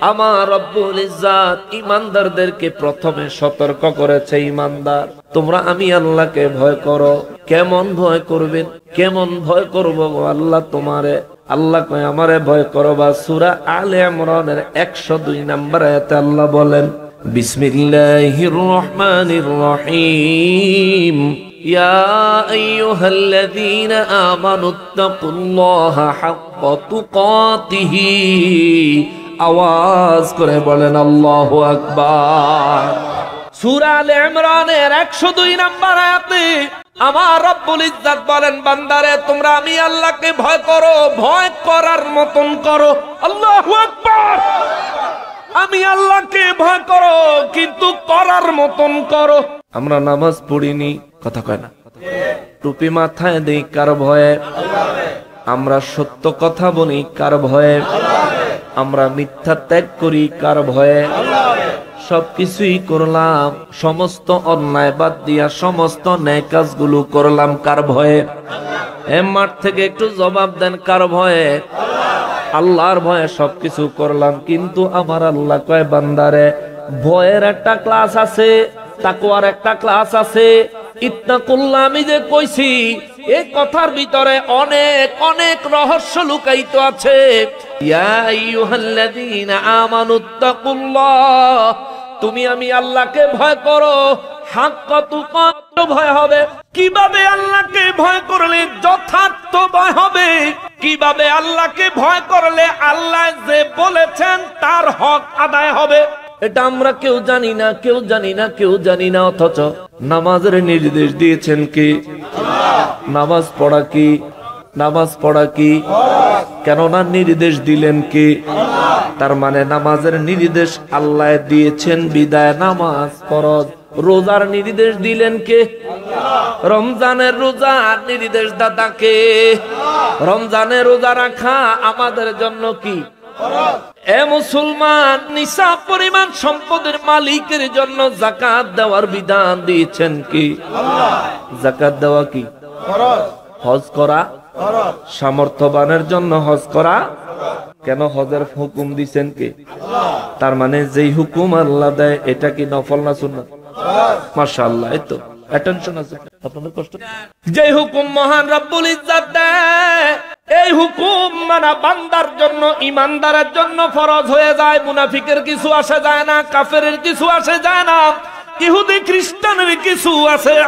আমার রব্বুল ইজ্জাত ইমানদারদেরকে প্রথমে সতর্ক করেছে, ইমানদার তোমরা আমি আল্লাহকে ভয় করো। কেমন ভয় করবেন, কেমন ভয় করব আল্লাহ তোমারে? আল্লাহ কয় আমারে ভয় করবা। সূরা আলে ইমরানের 102 নম্বর আয়াতে আল্লাহ বলেন, বিসমিল্লাহির রহমানির রহিম, ইয়া আইয়ুহাল্লাযীনা আমানুত্তাকুল্লাহা হাক্কা তুকাতিহি। আওয়াজ করে বলেন আল্লাহু আকবার। সূরা আলে ইমরানের 102 নম্বর আয়াতে আমার রব্বুল ইজ্জাত বলেন, বান্দারে তোমরা আমি আল্লাহকে ভয় করো, ভয় করার মতন করো। আল্লাহু আকবার। আমি আল্লাহকে ভয় করো, কিন্তু করার মতন করো। আমরা নামাজ পড়িনি, কথা কয় না, টুপি মাথায় দেই কার ভয়ে? আমরা সত্য কথা বলি কার ভয়ে? আমরা মিথ্যা ত্যাগ করি কার ভয়ে? সবকিছুই করলাম, সমস্ত অন্যায় বাদ দিয়া সমস্ত ন্যায় কাজগুলো করলাম কার ভয়ে? মাঠ থেকে একটু জবাব দেন, কার ভয়ে? আল্লাহর ভয়ে সবকিছু করলাম। কিন্তু আমার আল্লাহ কয়, বান্দারে ভয়ের একটা ক্লাস আছে, তাকওয়ার একটা ক্লাস আছে। ইত্তাকুল্লাহ আমি যে কইছি, এই কথার ভিতরে অনেক অনেক রহস্য লুকায়িত আছে। ইয়া আইয়ুহাল্লাযীনা আমানুত্তাকুল্লাহ, তুমি আমি আল্লাহকে ভয় করো, হাক্কা তুকাত ভয় হবে। কিভাবে আল্লাহকে ভয় করলে যথার্থ ভয় হবে? কিভাবে আল্লাহকে ভয় করলে আল্লাহ যে বলেছেন তার হক আদায় হবে? এটা আমরা কেউ জানি না, কেউ জানি না, কেউ জানি না। অথচ নামাজের নির্দেশ দিয়েছেন কি? নামাজ পড়া কি? নামাজ পড়া কি? কেননা নির্দেশ দিলেন কি? তার মানে নামাজের নির্দেশ আল্লাহ দিয়েছেন, বিদায় নামাজ ফরজ। রোজার নির্দেশ দিলেন কে? রমজানের রোজার নির্দেশ দাতাকে। রমজানের রোজা রাখা আমাদের জন্য কি? এ মুসলমান, নিসাব পরিমাণ সম্পদের মালিকের জন্য যাকাত দেওয়ার বিধান দিয়েছেন কি? যাকাত দেওয়া কি? হজ করা সামর্থ্যবানের জন্য হজ করা। কেন হজের হুকুম দিয়েছেন কি? তার মানে যেই হুকুম আল্লাহ দেয় এটা কি নফল না সুন্নাত? মাশাআল্লাহ, এই তো অ্যাটেনশন আছে আপনাদের। কষ্ট যে হুকুম মহান রব্বুল ইজ্জাত দেয়, এই হুকুম মানা বান্দার জন্য, ইমানদারের জন্য ফরজ হয়ে যায়। মুনাফিকের কিছু আসে যায় না, কাফেরের কিছু আসে যায় না, ইহুদি খ্রিস্টানের কিছু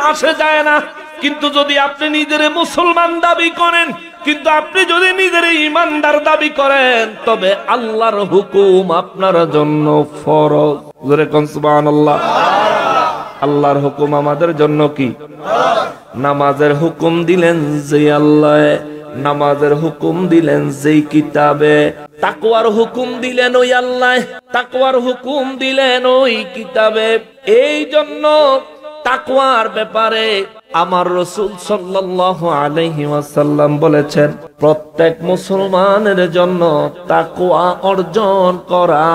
আসে যায় না। কিন্তু যদি আপনি নিজের মুসলমান দাবি করেন, কিন্তু আপনি যদি নিজের ইমানদার দাবি করেন, তবে আল্লাহর হুকুম আপনার জন্য ফরজ। জোরে কোন সুবহানাল্লাহ। আল্লাহর হুকুম আমাদের জন্য কি? নামাজের হুকুম দিলেন যে আল্লাহ, নামাজের হুকুম দিলেন যেই কিতাবে, তাকওয়ার হুকুম দিলেন ওই আল্লাহ, তাকওয়ার হুকুম দিলেন ওই কিতাবে। এই জন্য তাকওয়ার ব্যাপারে আমার রাসূল সাল্লাল্লাহু আলাইহি ওয়াসাল্লাম বলেছেন, প্রত্যেক মুসলমানের জন্য তাকওয়া অর্জন করা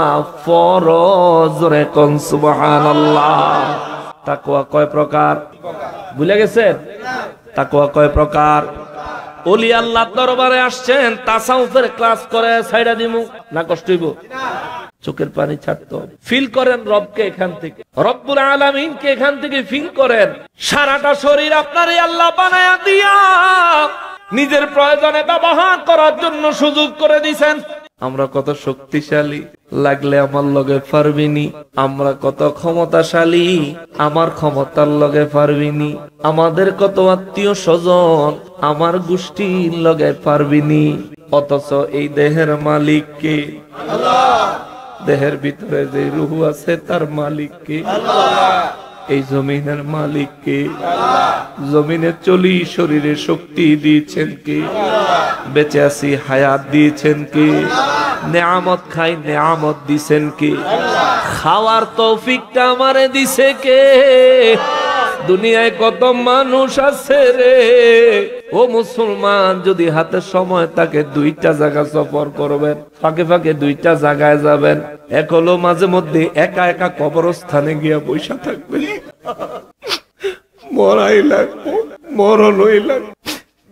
ফরজ। রে কোন সুবহানাল্লাহ। তাকওয়া কয় প্রকার ভুলে গেছেন? তাকওয়া কয় প্রকার? ওলি আল্লাহ দরবারে আসছেন, তাসাউফের ক্লাস করে ছাইড়া দিমু না কষ্ট হইব? চোখের পানি ছাড়তে হবে। ফিল করেন রবকে এখান থেকে, রব্বুল আলামিনকে এখান থেকে ফিল করেন। সারাটা শরীর আপনার আল্লাহ বানায়া দিয়া নিজের প্রয়োজনে ব্যবহার করার জন্য সুযোগ করে দিয়েছেন। আমরা কত শক্তিশালী, লাগলে আমার লগে পারবিনি। আমরা কত ক্ষমতাশালী, আমার ক্ষমতার লগে পারবিনি। আমাদের কত আত্মীয় স্বজন, আমার গোষ্ঠীর লগে পারবিনি। অথচ এই দেহের মালিক কে? দেহের ভিতরে যে রূহ আছে তার মালিক কে? এই জমিনের মালিক কে? জমিনে চলি, শরীরে শক্তি দিয়েছেন কে? বেঁচে আছি, হায়াত দিয়েছেন কে? নেয়ামত খাই, নেয়ামত দিছেন কে? খাওয়ার তৌফিকটা আমারে দিছে কে? দুনিয়ায় কত মানুষ আছে রে ও মুসলমান, যদি হাতে সময় থাকে দুইটা জায়গা সফর করবেন, ফাঁকে ফাঁকে দুইটা জায়গায় যাবেন। এক হলো মাঝে মধ্যে একা একা কবরস্থানে গিয়া বৈশা থাকবেন। মরাই লাগবো, মরণই লাগবে,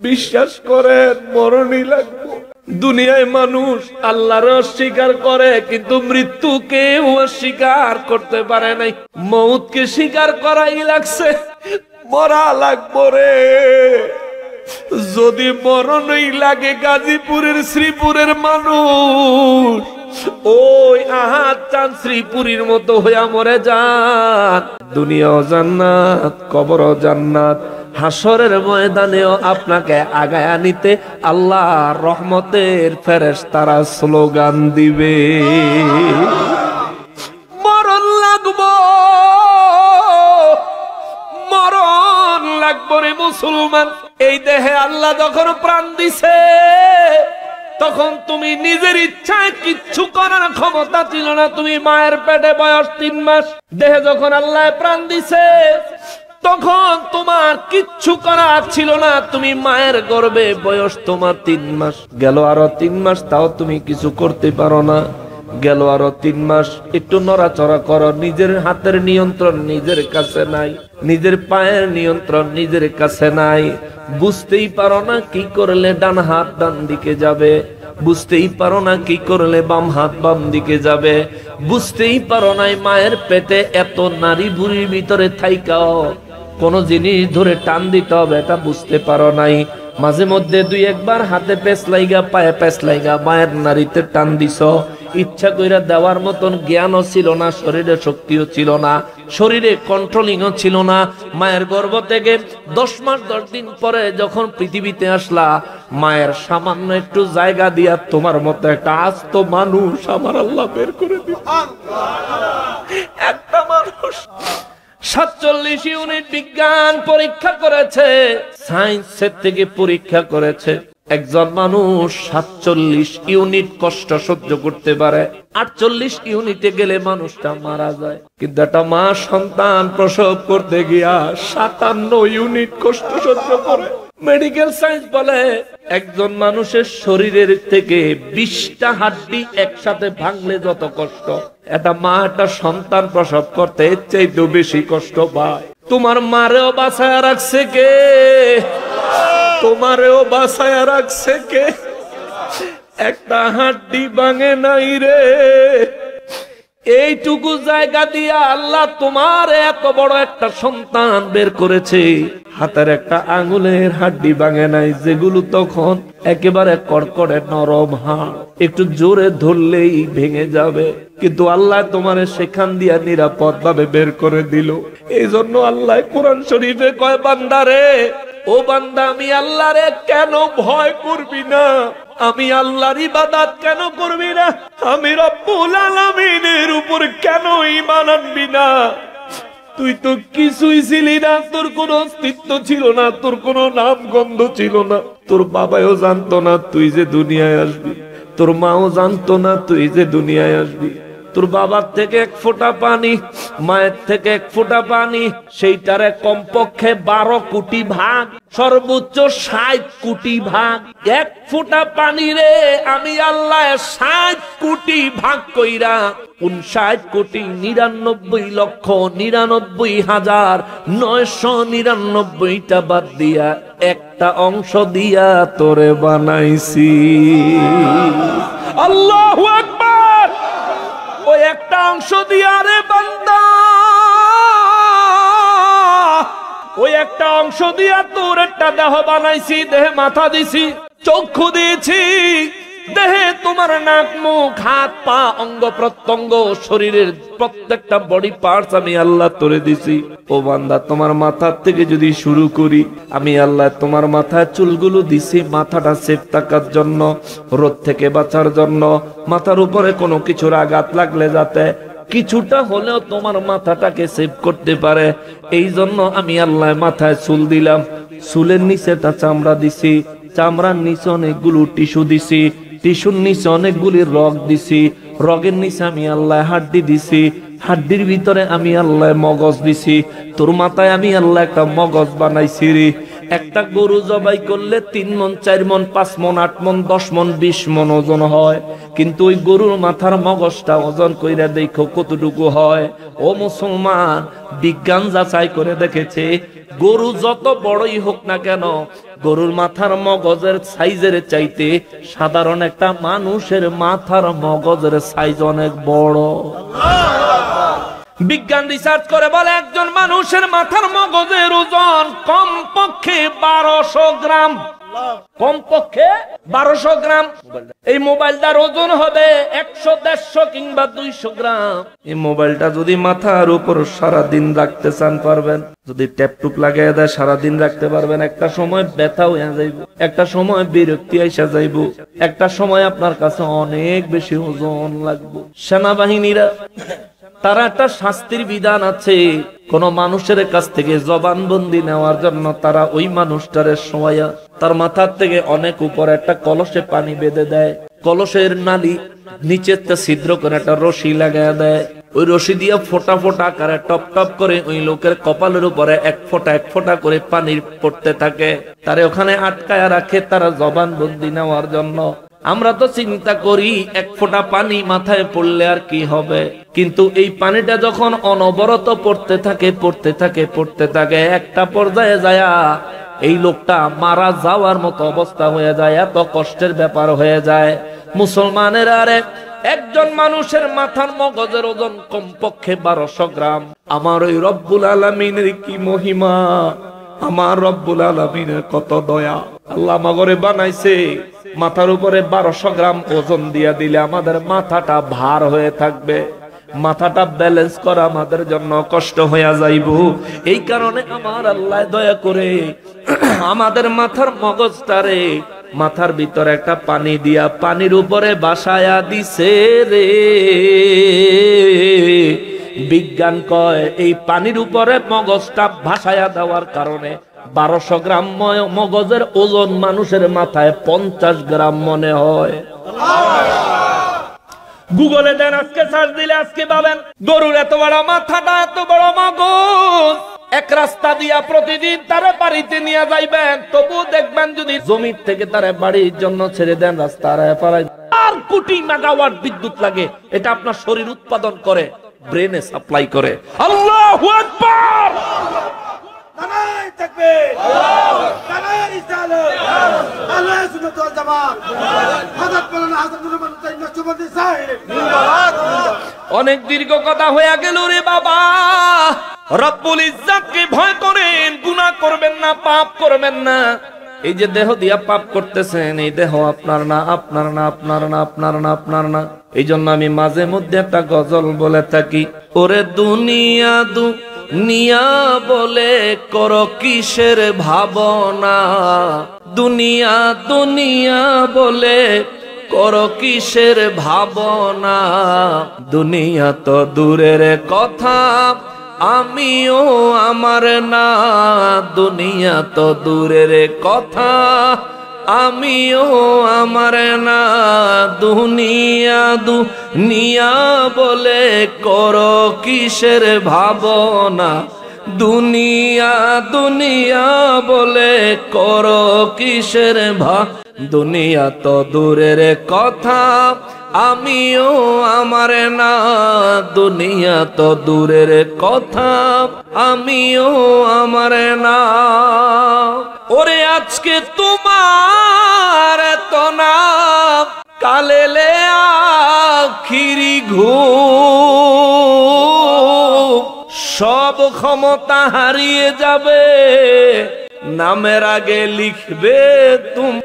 বিশ্বাস করেন মরণই লাগবে। দুনিয়ায় মানুষ আল্লাহর অস্বীকার করে, কিন্তু মৃত্যুকে অস্বীকার করতে পারে নাই। মৌতকে স্বীকার করাই লাগছে, মরা লাগবো রে। যদি মরণই লাগে, গাজীপুরের শ্রীপুরের মানুষ ওই আহাত চাঁদ শ্রীপুরীর মতো হইয়া মরে যান। দুনিয়াও জান্নাত, কবরও জান্নাত, হাসরের ময়দানেও আপনাকে আগায়া নিতে আল্লাহ রহমতের ফেরেশতারা স্লোগান দিবে, মরণ লাগবো, মরণ লাগবো রে মুসলমান। এই দেহে আল্লাহ যখন প্রাণ দিছে, তখন তুমি নিজের ইচ্ছায় কিচ্ছু করার ক্ষমতা ছিল না। তুমি মায়ের পেটে বয়স 3 মাস, দেহে যখন আল্লাহ প্রাণ দিছে তখন তোমার কিচ্ছু করার ছিল না। তুমি মায়ের গর্ভে, বয়স তোমার 3 মাস, গেল আরো 3 মাস, তাও তুমি কিছু করতে পারো না। গেল আরো 3 মাস, একটু নড়াচড়া করো, নিজের হাতের নিয়ন্ত্রণ নিজের কাছে নাই, নিজের পায়ের নিয়ন্ত্রণ নিজের কাছে নাই। বুঝতেই পারো না কি করলে ডান হাত ডান দিকে যাবে, বুঝতেই পারো না কি করলে বাম হাত বাম দিকে যাবে, বুঝতেই পারো নাই মায়ের পেটে এত নারী বুড়ির ভিতরে থাইকাও কোন জিনিস ধরে টান দিতে হবে এটা বুঝতে পারো নাই। মাঝে মধ্যে 2-1 বার হাতে পেঁচ লাইগা, পায়ে পেঁচ লাইগা মায়ের নারীতে টান দিছ, ইচ্ছা কইরা দেওয়ার মতন জ্ঞানও ছিল না, শরীরে শক্তিও ছিল না, শরীরে কন্ট্রোলিংও ছিল না। মায়ের গর্ভ থেকে 10 মাস 10 দিন পরে যখন পৃথিবীতে আসলা, মায়ের সামান্য একটু জায়গা দিয়া তোমার মতো একটা আস্ত মানুষ আমার আল্লাহ বের করে দিল। একটা মানুষ 47 ইউনিট বিজ্ঞান পরীক্ষা করেছে, সায়েন্সের থেকে পরীক্ষা করেছে। একজন মানুষ 47 ইউনিট কষ্ট সহ্য করতে পারে, 48 ইউনিটে গেলে মানুষটা মারা যায়। কিন্তু একটা মা সন্তান প্রসব করতে গিয়া 57 ইউনিট কষ্ট সহ্য করে। মেডিকেল সায়েন্স বলে একজন মানুষের শরীরের থেকে 20টা হাড্ডি একসাথে ভাঙলে যত কষ্ট, একটা মা একটা সন্তান প্রসব করতে এর চাইতেও বেশি কষ্ট পায়। তোমার মারেও বাঁচায় রাখছে কে? তোমারেও বাঁচায় রাখছে কে? একটা হাড্ডি ভাঙে নাই রে। এইটুকু জায়গা দিয়া আল্লাহ তোমার এত বড় একটা সন্তান বের করেছে, হাতের একটা আঙ্গুলের হাড্ডি ভাঙে নাই, যেগুলো তখন একেবারে কড়কড়ে নরম হাড়, একটু জোরে ধরলেই ভেঙে যাবে, কিন্তু আল্লাহ তোমারে সেখান দিয়া নিরাপদ ভাবে বের করে দিল। এই জন্য আল্লাহ কোরআন শরীফে কয়, বান্দারে, ও বান্দা, আমি আল্লাহরে কেন ভয় করবি না? আমি আল্লাহর ইবাদত কেন করবি না? আমি রব্বুল আলামিনের উপর কেন ঈমান আনবি না? তুই তো কিছুই ছিলি না, তোর কোনো অস্তিত্ব ছিল না, তোর কোনো নাম গন্ধ ছিল না, তোর বাবাও জানতো না তুই যে দুনিয়ায় আসবি, তোর মাও জানতো না তুই যে দুনিয়ায় আসবি। তোর বাবার থেকে 1 ফোঁটা পানি, মায়ের থেকে 1 ফোঁটা পানি, সেইটারে কমপক্ষে 12 কোটি ভাগ, সর্বোচ্চ 60 কোটি ভাগ। 1 ফোঁটা পানি রে আমি আল্লাহ 60 কোটি ভাগ কইরা 59,99,99,999টা বাদ দিয়া একটা অংশ দিয়া তোরে বানাইছি। আল্লাহু আকবার। ওই একটা অংশ দিয়া রে বান্দা, ওই একটা অংশ দিয়া তোর একটা দেহ বানাইছি, দেহে মাথা দিছি, চক্ষু দিয়েছি, দেহে তোমার নাক মুখ হাত পা অঙ্গ প্রত্যঙ্গ শরীরের প্রত্যেকটা বডি পার্টস আমি আল্লাহ তোরে দিছি। ও বান্দা, তোমার মাথার থেকে যদি শুরু করি, আমি আল্লাহ তোমার মাথায় চুলগুলো দিছি মাথাটা সেফ থাকার জন্য, রোদ থেকে বাঁচার জন্য, মাথার উপরে কোনো কিছুর আঘাত লাগলে যাতে কিছুটা হলেও তোমার মাথাটাকে সেভ করতে পারে। এই জন্য আমি আল্লাহ মাথায় চুল দিলাম, চুলের নিচে একটা চামড়া দিছি, চামড়ার নিচে অনেকগুলো টিস্যু দিছি, টিস্যুর নিচে অনেকগুলি রগ দিছি, রগের নিচে আমি আল্লাহ হাড্ডি দিছি, হাড্ডির ভিতরে আমি আল্লাহ মগজ দিছি। তোর মাথায় আমি আল্লাহ একটা মগজ বানাইছি রে। একটা গরু জবাই করলে 3 মণ 4 মণ 5 মণ 8 মণ 10 মণ 20 মণ ওজন হয়, কিন্তু ওই গরুর মাথার মগজটা ওজন কইরা দেখো কতটুকু হয়। ও মুসলমান, বিজ্ঞান যাচাই করে দেখেছে গরু যত বড়ই হোক না কেন, গরুর মাথার মগজের সাইজের চাইতে সাধারণ একটা মানুষের মাথার মগজের সাইজ অনেক বড়। বিজ্ঞান রিসার্চ করে বলে একজন মানুষের মাথার মগজের ওজন কমপক্ষে 1200 গ্রাম, কমপক্ষে 1200 গ্রাম। এই মোবাইলটার ওজন হবে 100, 150 কিংবা 200 গ্রাম। এই মোবাইলটা যদি মাথার উপর সারাদিন রাখতে চান পারবেন, যদি ট্যাপটুপ লাগাই দেয় সারাদিন রাখতে পারবেন। একটা সময় ব্যথা হয়ে যাইব, একটা সময় বিরক্তি আইসা যাইব, একটা সময় আপনার কাছে অনেক বেশি ওজন লাগবে। সেনাবাহিনীরা তারা একটা শাস্তির বিধান আছে, কোন মানুষের কাছ থেকে জবানবন্দি নেওয়ার জন্য তারা ওই মানুষটারে শোয়া তার মাথার থেকে অনেক উপরে একটা কলসে পানি বেঁধে দেয়, কলসের নালি নিচে ছিদ্র করে একটা রশি লাগায় দেয়, ওই রশি দিয়ে ফোটা ফোটা আকারে টপ টপ করে ওই লোকের কপালের উপরে 1 ফোঁটা 1 ফোঁটা করে পানি পড়তে থাকে, তারে ওখানে আটকায়া রাখে তারা জবানবন্দি নেওয়ার জন্য। আমরা তো চিন্তা করি 1 ফোঁটা পানি মাথায় পড়লে আর কি হবে, কিন্তু এই পানিটা যখন অনবরত পড়তে থাকে পড়তে থাকে পড়তে থাকে, একটা পর্যায়ে যায়া এই লোকটা মারা যাওয়ার মতো অবস্থা হয়ে যায়, এত কষ্টের ব্যাপার হয়ে যায়। মুসলমানের আরে একজন মানুষের মাথার মগজের ওজন কমপক্ষে 1200 গ্রাম। আমার ওই রব্বুল আলামিনের কি মহিমা, আমার রব্বুল আলামিনের কত দয়া। আল্লাহ মগরে বানাইছে মাথার উপরে 1200 গ্রাম ওজন দিয়া দিলে আমাদের মাথাটা ভার হয়ে থাকবে, মাথাটা ব্যালেন্স করা আমাদের জন্য কষ্ট হয়ে যাইব। এই কারণে আমার আল্লাহ দয়া করে আমাদের মাথার মগজটারে মাথার ভিতরে একটা পানি দিয়া পানির উপরে বাসায়া দিছে রে। বিজ্ঞান কয় এই পানির উপরে মগজটা ভাসায়া দেওয়ার কারণে 1200 গ্রাম মগজের ওজন মানুষের মাথায় 50 গ্রাম মনে হয়। গুগলে দেন, আজকে সার্চ দিলে আজকে পাবেন গরুর এত বড় মাথাটা, এত বড় মগজ। এক রাস্তা দিয়া প্রতিদিন তারা বাড়িতে নিয়ে যাইবেন, তবু দেখবেন যদি জমির থেকে তারা বাড়ির জন্য ছেড়ে দেন রাস্তার পাড়ায় 4 কোটি মেগাওয়াট বিদ্যুৎ লাগে। এটা আপনার শরীর উৎপাদন করে, ব্রেনে সাপ্লাই করে। আল্লাহু আকবার, নারায়ে তাকবীর, নারায়ে রিসালাত, আল্লাহ সুন্নাত ওয়াল জামাত, হযরত মাওলানা হাসান নুরুল তাইয়্যিব চৌধুরী সাহেব জিন্দাবাদ। অনেক দীর্ঘ কথা হয়ে গেল রে বাবা। রব্বুল ইজ্জতকে ভয় করেন, গুনাহ করবেন না, পাপ করবেন না। এই যে দেহ দিয়া পাপ করতেছেন, এই দেহ আপনার না, আপনার না, আপনার না, আপনার না, আপনার না। এই জন্য আমি মাঝে মধ্যে একটা গজল বলে থাকি, ওরে দুনিয়া দুনিয়া বলে করো কিসের ভাবনা, দুনিয়া দুনিয়া বলে করো কিসের ভাবনা, দুনিয়া তো দূরের কথা আমিও আমার না, দুনিয়া তো দূরের কথা আমিও আমার না, দুনিয়া দুনিয়া বলে করো কিসের ভাবনা, দুনিয়া দুনিয়া বলে করো কিসের দুনিয়া তো দূরের কথা আমিও আমার না, দুনিয়া তো দূরের কথা আমিও আমার না। ওরে আজকে তোমার তো না, কালেলে আখিরি ঘুম, সব ক্ষমতা হারিয়ে যাবে, নামের আগে লিখবে তুমি।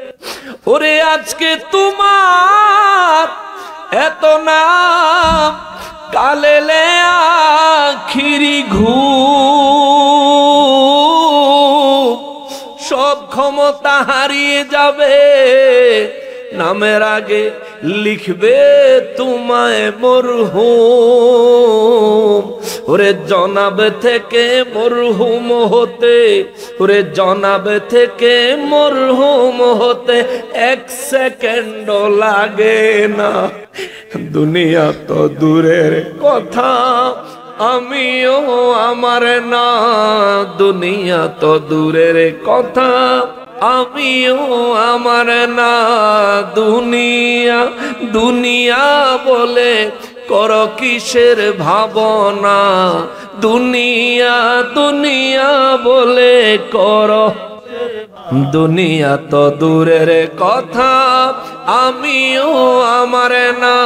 ওরে আজকে তোমার এত নাম, কালেলে আখিরি ঘুম, সব ক্ষমতা হারিয়ে যাবে, নামের আগে লিখবে তোমায় মরহুম। ওরে জনাব থেকে মরহুম হতে, ওরে জনাব থেকে মরহুম হতে 1 সেকেন্ড লাগে না। দুনিয়া তো দূরের কথা, আমিও আমার না, দুনিয়া তো দূরের কথা, আমিও আমার না। দুনিয়া দুনিয়া বলে কর কিসের ভাবনা, দুনিয়া দুনিয়া বলে কর, দুনিয়া তো দূরের কথা, আমিও আমার না,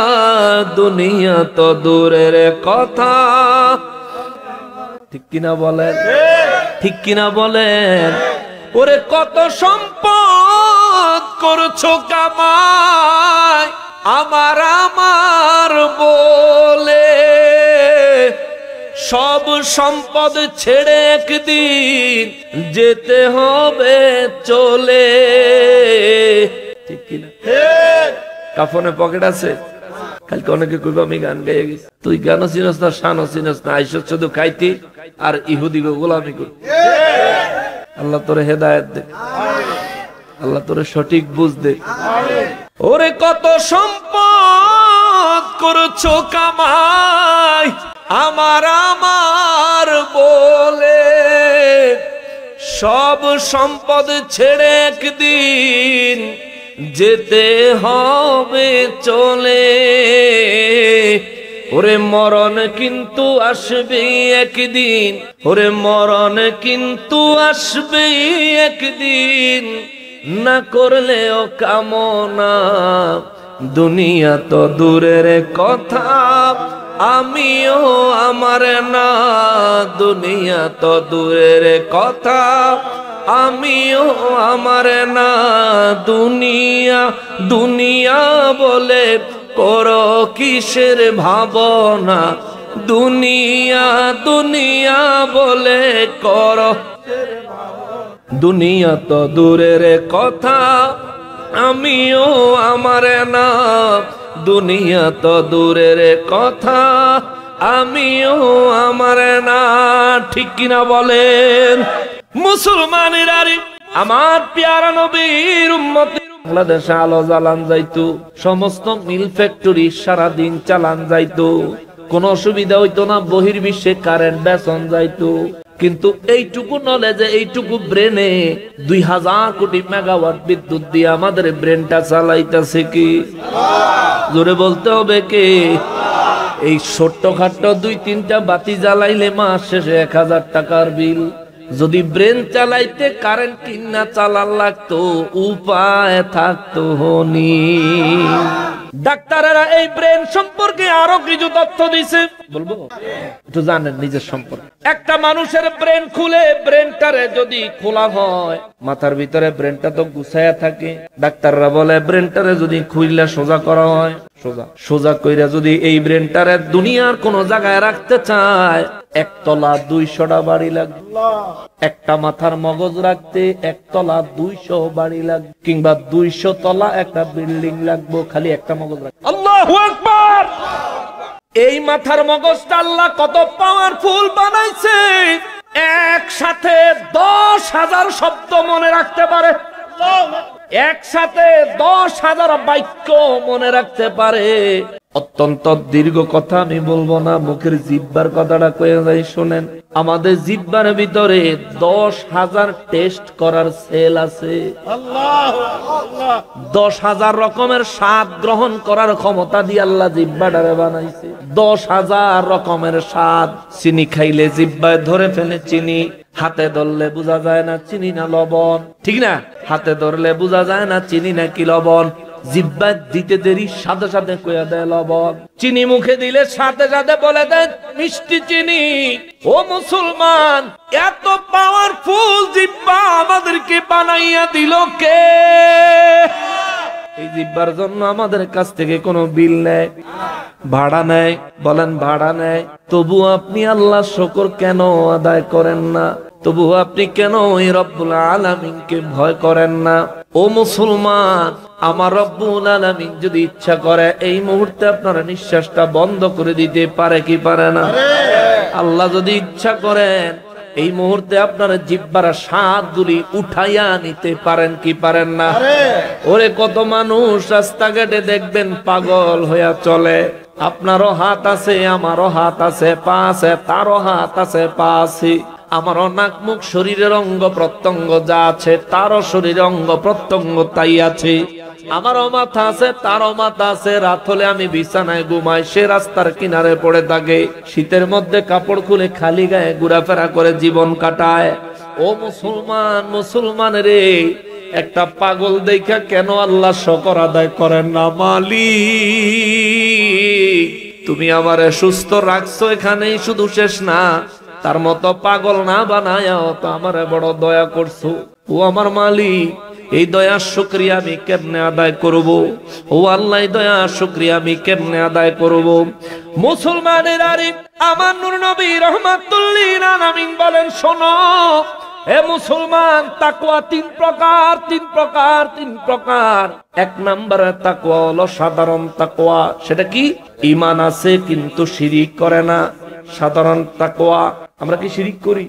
দুনিয়া তো দূরের কথা। ঠিক কিনা বলেন, ঠিক কিনা বলেন? ওরে কত সম্পদ করছো কামাই, আমার আমার বলে, সব সম্পদ ছেড়ে একদিন যেতে হবে চলে। ঠিক কিনা? কাফনে পকেট আছে? কালকে অনেকে কইব আমি গান গাইয়ে গেছি। তুই গানও চিনস না, শানও চিনস না, আইসো শুধু খাইতি আর ইহুদি গোলামি কর। আল্লাহ তোরে হেদায়েত দে, আল্লাহ তোরে সঠিক বুঝ দে। ওরে কত সম্পদ করছো কামাই, আমার আমার বলে, সব সম্পদ ছেড়ে একদিন যেতে হবে চলে। ওরে মরণ কিন্তু আসবে একদিন, ওরে মরণ কিন্তু আসবে একদিন, না করলেও কামনা। দুনিয়া তো দূরের কথা, আমিও আমার না, দুনিয়া তো দূরের কথা, আমিও আমার না। দুনিয়া দুনিয়া বলে করো কিসের ভাবনা, দুনিয়া দুনিয়া বলে করো, দুনিয়া তো দূরের কথা, আমিও আমার না, দুনিয়া তো দূরের কথা, আমিও আমার না। ঠিক কিনা বলেন মুসলমানেরা? আমার পেয়ারা নবীর উম্মতি, বাংলাদেশে আলো জ্বালান যাইতো, সমস্ত মিল ফ্যাক্টরি সারাদিন চালান যাইতো, কোনো অসুবিধা হইতো না, বহির্বিশ্বে কারেন্ট বেচন যাইতো। কিন্তু এইটুকু নলেজে, এইটুকু ব্রেনে 2000 কোটি মেগাওয়াট বিদ্যুৎ দিয়ে আমাদের ব্রেনটা চালাইতেছে কি? জোরে বলতে হবে কে? এই ছোট্টখাট্ট 2-3টা বাতি জ্বালাইলে মাস শেষে 1000 টাকার বিল। যদি ব্রেন চালাইতে কারেন্ট কিনা চালান লাগতো, উপায় থাকতো হনি। ডাক্তারেরা এই ব্রেন সম্পর্কে আরো কিছু তথ্য দিছে, বলবো একটু জানেন নিজের সম্পর্কে। একটা মানুষের ব্রেন খুলে, ব্রেনটারে যদি খোলা হয়, মাথার ভিতরে ব্রেনটা তো গুছায়া থাকে। ডাক্তাররা বলে ব্রেনটারে যদি খুইলা সোজা করা হয়, সোজা সোজা কইরা যদি এই ব্রেনটারে দুনিয়ার কোন জায়গায় রাখতে চায়, 1 তলা 200টা বাড়ি লাগবে। একটা মাথার মগজ রাখতে 1 তলা 200 বাড়ি লাগবে, কিংবা 200 তলা একটা বিল্ডিং লাগবে খালি একটা মগজ রাখতে। আল্লাহু আকবার! এই মাথার মগজটা আল্লাহ কত পাওয়ারফুল বানাইছে, একসাথে 10,000 শব্দ মনে রাখতে পারে, একসাথে 10,000 বাক্য মনে রাখতে পারে। অত্যন্ত দীর্ঘ কথা আমি বলবো না, মুখের জিহ্বার কথাটা কয়ে যাই শোনেন। আমাদের জিহ্বার ভিতরে 10,000 টেস্ট করার সেল আছে। 10,000 রকমের স্বাদ গ্রহণ করার ক্ষমতা দিয়ে আল্লাহ জিহ্বাটারে বানাইছে। 10,000 রকমের স্বাদ। চিনি খাইলে জিহ্বায় ধরে ফেলে চিনি, হাতে ধরলে বোঝা যায় না চিনি না লবণ, ঠিক না? হাতে ধরলে বোঝা যায় না চিনি না কি লবণ। জিহ্বা দিতে দেরি, সাথে সাথে কইয়া দেয় লবণ। চিনি মুখে দিলে সাথে সাথে বলে দেয় মিষ্টি চিনি। ও মুসলমান, এত পাওয়ারফুল জিহ্বা আমাদেরকে বানাইয়া দিল কে? এই জিহ্বার জন্য আমাদের কাছ থেকে কোনো বিল নেয়, ভাড়া নেয়, বলেন ভাড়া নেয়, তবু আপনি আল্লাহ শুকর কেন আদায় করেন না? তবু আপনি কেন ওই রব্বুল আলামিনকে ভয় করেন না? ও মুসলমান, আমার রব্বুল আলামিন যদি ইচ্ছা করে এই মুহূর্তে আপনার নিঃশ্বাসটা বন্ধ করে দিতে পারে কি পারে না? আল্লাহ যদি ইচ্ছা করেন এই মুহূর্তে আপনার জিহ্বার স্বাদগুলি উঠাইয়া নিতে পারেন কি পারেন না? ওরে কত মানুষ রাস্তাঘাটে দেখবেন পাগল হইয়া চলে। আপনারও হাত আছে, আমারও হাত আছে, পা আছে, তারও হাত আছে, পা আছে। আমারও নাক মুখ শরীরের অঙ্গ প্রত্যঙ্গ যা আছে, তারও শরীরের অঙ্গ প্রত্যঙ্গ তাই আছে। আমারও মাথা আছে, তারও মাথা আছে। রাত হলে আমি বিছানায় ঘুমাই, সে রাস্তার কিনারে পড়ে থাকে। শীতের মধ্যে কাপড় খুলে খালি গায়ে ঘোরাফেরা করে জীবন কাটায়। ও মুসলমান, মুসলমান রে, একটা পাগল দেখা কেন আল্লাহ শুকর আদায় করেন না? মালিক, তুমি আমারে সুস্থ রাখছো, এখানেই শুধু শেষ না, তার মতো পাগল না বানায়াও তো আমারে বড় দয়া করছো। ও আমার মালিক, এই দয়ার শুকরিয়া আমি কেমনে আদায় করব? ও আল্লাহ, দয়ার শুকরিয়া আমি কেমনে আদায় করব? মুসলমানের আরে আমার নূর নবী রাহমাতুল লিল আলামিন বলেন, শোনো এ মুসলমান, তাকওয়া তিন প্রকার, তিন প্রকার, তিন প্রকার। এক নম্বরের তাকওয়া হলো সাধারণ তাকওয়া। সেটা কি? ঈমান আছে কিন্তু শিরিক করে না। সাধারণ তাকওয়া। আমরা কি শিরিক করি?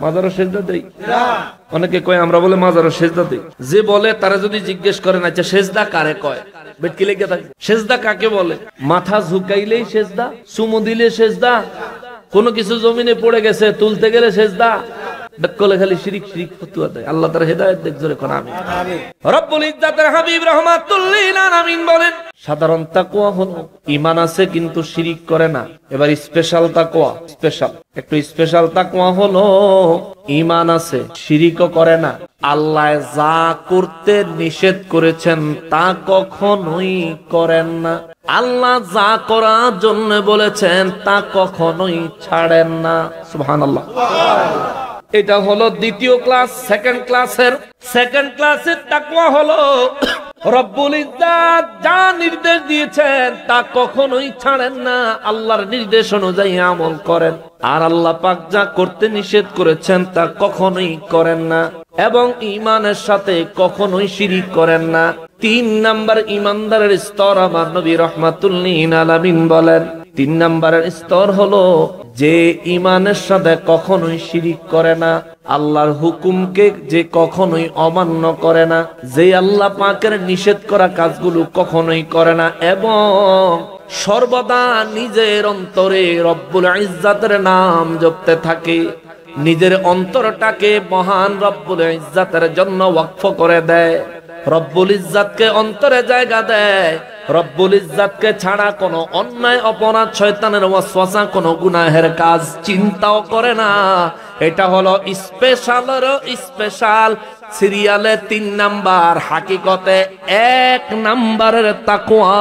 মাজারও সেজদা দেই। অনেকে কয় আমরা বলে মাজারও সেজদা দেই। যে বলে তারা যদি জিজ্ঞেস করেন, আচ্ছা সেজদা কারে কয়? বেটকি লেগে থাকে। সেজদা কাকে বলে? মাথা ঝুঁকাইলেই সেজদা, চুমু দিলে সেজদা, কোনো কিছু জমিনে পড়ে গেছে তুলতে গেলে সেজদা, বেকলে খালি শিরিক শিরিক ফতুয়া দেয়। আল্লাহ তার হেদায়েত দেখ, জোরে কোন আমিন। রব্বুল ইজ্জাতের হাবিব রাহমাতুল লিল আলামিন বলেন, সাধারণ তাকওয়া হলো ঈমান আছে কিন্তু শিরিক করে না। এবার স্পেশাল তাকওয়া, স্পেশাল একটু স্পেশাল তাকওয়া হলো ঈমান আছে, শিরিকও করে না। আল্লাহ যা করতে নিষেধ করেছেন তা কখনোই করেন না। আল্লাহ যা করার জন্য বলেছেন তা কখনোই ছাড়েন না। সুবহানাল্লাহ। এটা হলো দ্বিতীয় ক্লাস, সেকেন্ড ক্লাসের তাকওয়া হলো রব্বুল ইজ্জাত যা নির্দেশ দিয়েছেন তা কখনোই ছাড়েন না, আল্লাহর নির্দেশ অনুযায়ী আমল করেন। আর আল্লাহ পাক যা করতে নিষেধ করেছেন তা কখনোই করেন না, এবং ঈমানের সাথে কখনোই শিরিক করেন না। 3 নাম্বার ঈমানদারের স্তর আমার নবী রাহমাতুল লিল আলামিন বলেন, 3 নাম্বারের স্তর হলো যে ঈমানের সাথে কখনোই শিরিক করে না, আল্লাহর হুকুমকে যে কখনোই অমান্য করে না, যে আল্লাহ পাকের নিষেধ করা কাজগুলো কখনোই করে না, এবং সর্বদা নিজের অন্তরে রব্বুল ইজ্জাতের নাম জপতে থাকে। নিজের অন্তরটাকে মহান রব্বুল ইজ্জাতের জন্য ওয়াকফ করে দেয়, রব্বুল ইজ্জাতকে অন্তরে জায়গা দেয়। রব্বুল ইজ্জাতকে ছাড়া কোনো অন্যায়, অপরাধ, শয়তানের ওয়াসওয়াসা, কোনো গুনাহের কাজ চিন্তাও করে না। এটা হলো স্পেশালেরও স্পেশাল, সিরিয়ালে 3 নাম্বার, হাকিকতে 1 নাম্বারের তাকওয়া।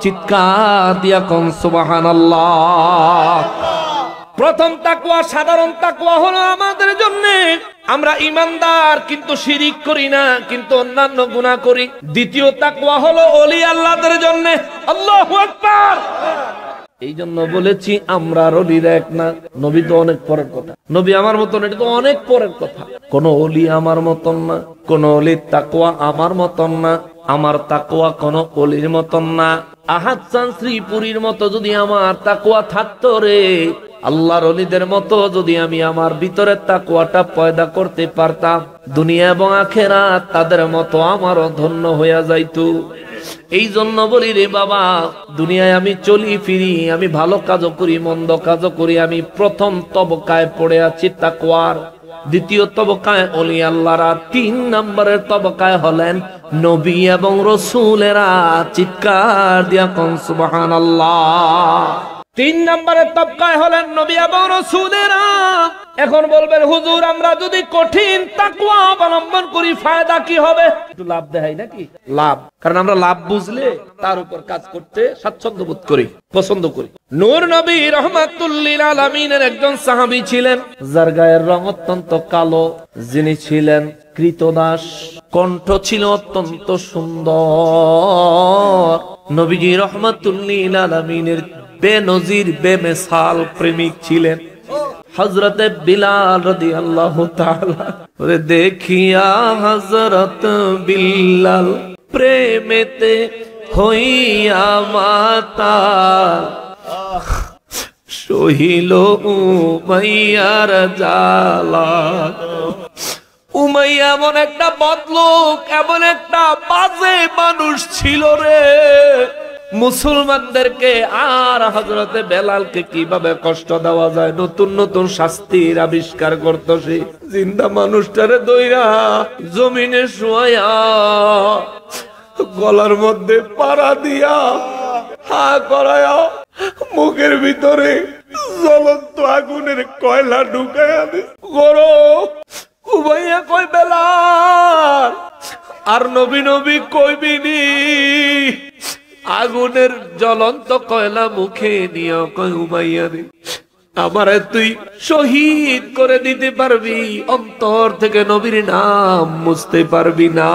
চিৎকার দিয়া কোন সুবহানাল্লাহ। প্রথম তাকওয়া সাধারণ তাকওয়া হলো আমাদের জন্য, আমরা ঈমানদার কিন্তু শিরিক করি না, কিন্তু অন্যান্য গুনাহ করি। দ্বিতীয় তাকওয়া হলো ওলি আল্লাহদের জন্য। আল্লাহু আকবার। এই জন্য বলেছি আমরা ওলির এক না। নবী তো অনেক পরের কথা, নবী আমার মতন, এটা তো অনেক পরের কথা। কোন ওলি আমার মতন না, কোন ওলির তাকওয়া আমার মতন না, আমার তাকওয়া কোন ওলির মতন না। আহাদ চান শ্রীপুরীর মতো যদি আমার তাকওয়া থাকতো রে, আল্লাহর ওলিদের মতো যদি আমি আমার ভিতরে তাকওয়াটা পয়দা করতে পারতাম, দুনিয়া এবং আখিরাত তাদের মতো আমারও ধন্য হইয়া যাইতো। এই জন্য বলি রে বাবা, দুনিয়ায় আমি চলি ফিরি, আমি ভালো কাজও করি, মন্দ কাজও করি, আমি প্রথম তবকায় পড়ে আছি তাকওয়ার, দ্বিতীয় তবকায় ওলি আল্লাহরা, 3 নম্বরের তবকায় হলেন নবী এবং রাসূলেরা। চিৎকার দিয়া কোন সুবহানাল্লাহ। তিন নম্বরের তবকায় হলেন নবী এবং রাসূলেরা। এখন বলবেন হুজুর আমরা যদি কঠিন তাকওয়া অবলম্বন করি ফায়দা কি হবে? একটু লাভ দেখাই নাকি? লাভ, কারণ আমরা লাভ বুঝলে তার উপর কাজ করতে স্বাচ্ছন্দ্য বোধ করি, পছন্দ করি। নূর নবী রাহমাতুল লিল আলামিনের একজন সাহাবী ছিলেন যার গায়ের রং অত্যন্ত কালো, যিনি ছিলেন কৃতদাস, কণ্ঠ ছিল অত্যন্ত সুন্দর। নবীজি রাহমাতুল লিল আলামিনের বেনজির বেমিসাল প্রেমিক ছিলেন হযরতে বিলাল রাদিয়াল্লাহু তাআলা। ওরে দেখিয়া হযরত বিলাল প্রেমেতে হইয়া মাতাল, সহিল উমাইয়ার জ্বালা। উমাইয়া এমন একটা বদলোক, এমন একটা বাজে মানুষ ছিল রে, মুসলমানদেরকে আর হযরতে বেলালকে কিভাবে কষ্ট দেওয়া যায় নতুন নতুন শাস্তির আবিষ্কার করত। সে জিন্দা মানুষটারে দইরা জমিনে শুয়ায়া গলার মধ্যে পাড়া দিয়া হা করায়া মুখের ভিতরে জ্বলন্ত আগুনের কয়লা ঢুকাইয়া দে। গরো উমাইয়া কই বেলাল আর নবী নবী কইবিনি, আগুনের জ্বলন্ত কয়লা মুখে নিয়ে কয় উমাইয়া রে আমারে তুই শহীদ করে দিতে পারবি, অন্তর থেকে নবীর নাম মুছতে পারবি না।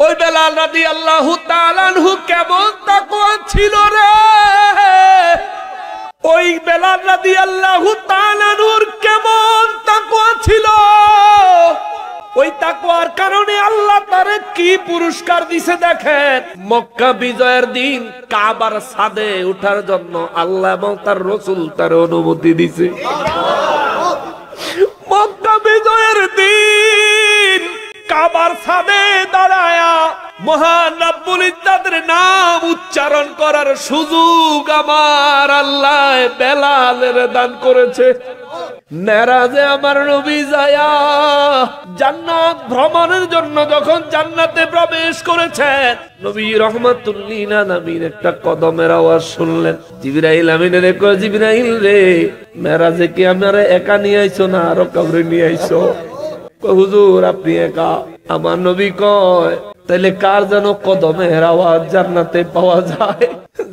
ওই বেলাল রাদিয়াল্লাহু তাআলা আনহু কেমন তাকওয়া ছিল রে, ওই বেলাল রাদিয়াল্লাহু তাআলা আনহুর কেমন তাকওয়া ছিল। ওই তাকওয়ার কারণে আল্লাহ তারে কি পুরস্কার দিছে দেখেন। মক্কা বিজয়ের দিন কাবার ছাদে ওঠার জন্য আল্লাহ এবং তার রাসূল তার অনুমতি দিছে। মক্কা বিজয়ের দিন কাবার ছাদে দাঁড়ায়া মহান রব্বুল ইজ্জতের নাম উচ্চারণ করার সুযোগ আমার আল্লাহ বেলালের দান করেছে। মেরাজে আমার নবী যায়া জান্নাত ভ্রমণের জন্য যখন জান্নাতে প্রবেশ করেছেন, নবী রাহমাতুল লিল আলামিন একটা কদমের আওয়াজ শুনলেন। জিবরাইল আমিনের কয় জিবরাইল রে মেরাজে কি আমারে একা নিয়ে আইছো না আরো কাউরে নিয়ে আইছো? কয় হুজুর আপনি একা। আমার নবী কয় তাইলে কার যেন কদমের আওয়াজ জান্নাতে পাওয়া যায়?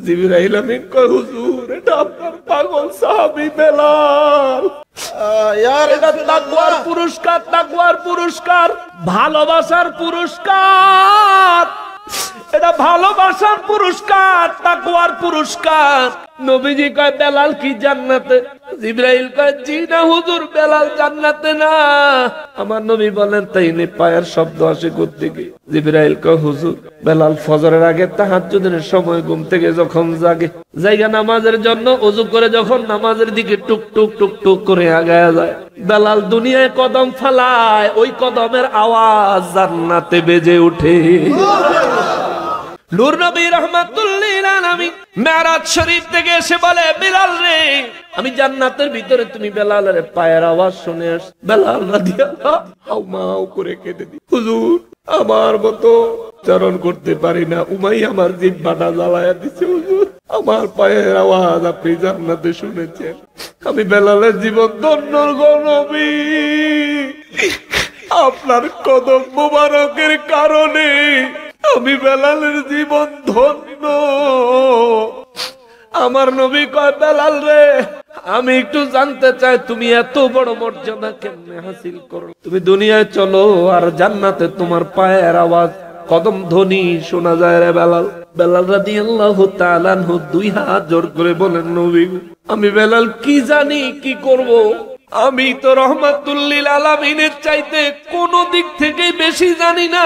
জিবরাইল আমিন কয় হুজুর এটা আপনার পাগল সাহাবী বেলাল। এটা তাকওয়ার পুরস্কার, তাকওয়ার পুরস্কার, ভালোবাসার পুরস্কার, এটা ভালোবাসার পুরস্কার, তাকওয়ার পুরস্কার। নবীজি কয় বেলাল কি জান্নাতে? জিবরাইল কয় জি না হুজুর বেলাল জান্নাতে না। আমার নবী বলেন তাইলে পায়ের শব্দ আসে কোত্থেকে? জিবরাইল কয় হুজুর বেলাল ফজরের আগে তাহাজ্জুদের সময় ঘুম থেকে যখন জাগে, জায়গা নামাজের জন্য ওযু করে যখন নামাজের দিকে টুক টুক টুক টুক করে আগায়া যায়, বেলাল দুনিয়ায় কদম ফালায়, ওই কদমের আওয়াজ জান্নাতে বেজে ওঠে। নূর নবী রাহমাতুল লিল আলামিন মেরাজ শরীফ থেকে এসে বলে বেলাল রে আমি জান্নাতের ভিতরে তুমি বেলালের পায়ের আওয়াজ শুনে আস। বেলাল রাদিয়াল্লাহু হাউমাউ করে কেঁদে দি, হুজুর আমার মতো উচ্চারণ করতে পারি না, উমাইয়া আমার জিহ্বাটা জ্বালায়া দিছে। হুজুর আমার পায়ের আওয়াজ আপনি জান্নাতে শুনেছেন, আমি বেলালের জীবন ধন্য গো নবী। আপনার কদম মোবারকের কারণে আমি বেলালের জীবন ধন্য। আমার নবী কয় বেলাল রে আমি একটু জানতে চাই তুমি এত বড় মর্যাদা কেমনে হাসিল করো? তুমি দুনিয়ায় চলো আর জান্নাতে তোমার পায়ের আওয়াজ কদম ধ্বনি শোনা যায় রে বেলাল। বেলাল রাদিয়াল্লাহু তাআলা আনহু দুই হাত জোর করে বলেন নবী আমি বেলাল কি জানি কি করব, আমি তো রহমাতুল লিল আলামিনের চাইতে কোন দিক থেকে বেশি জানি না,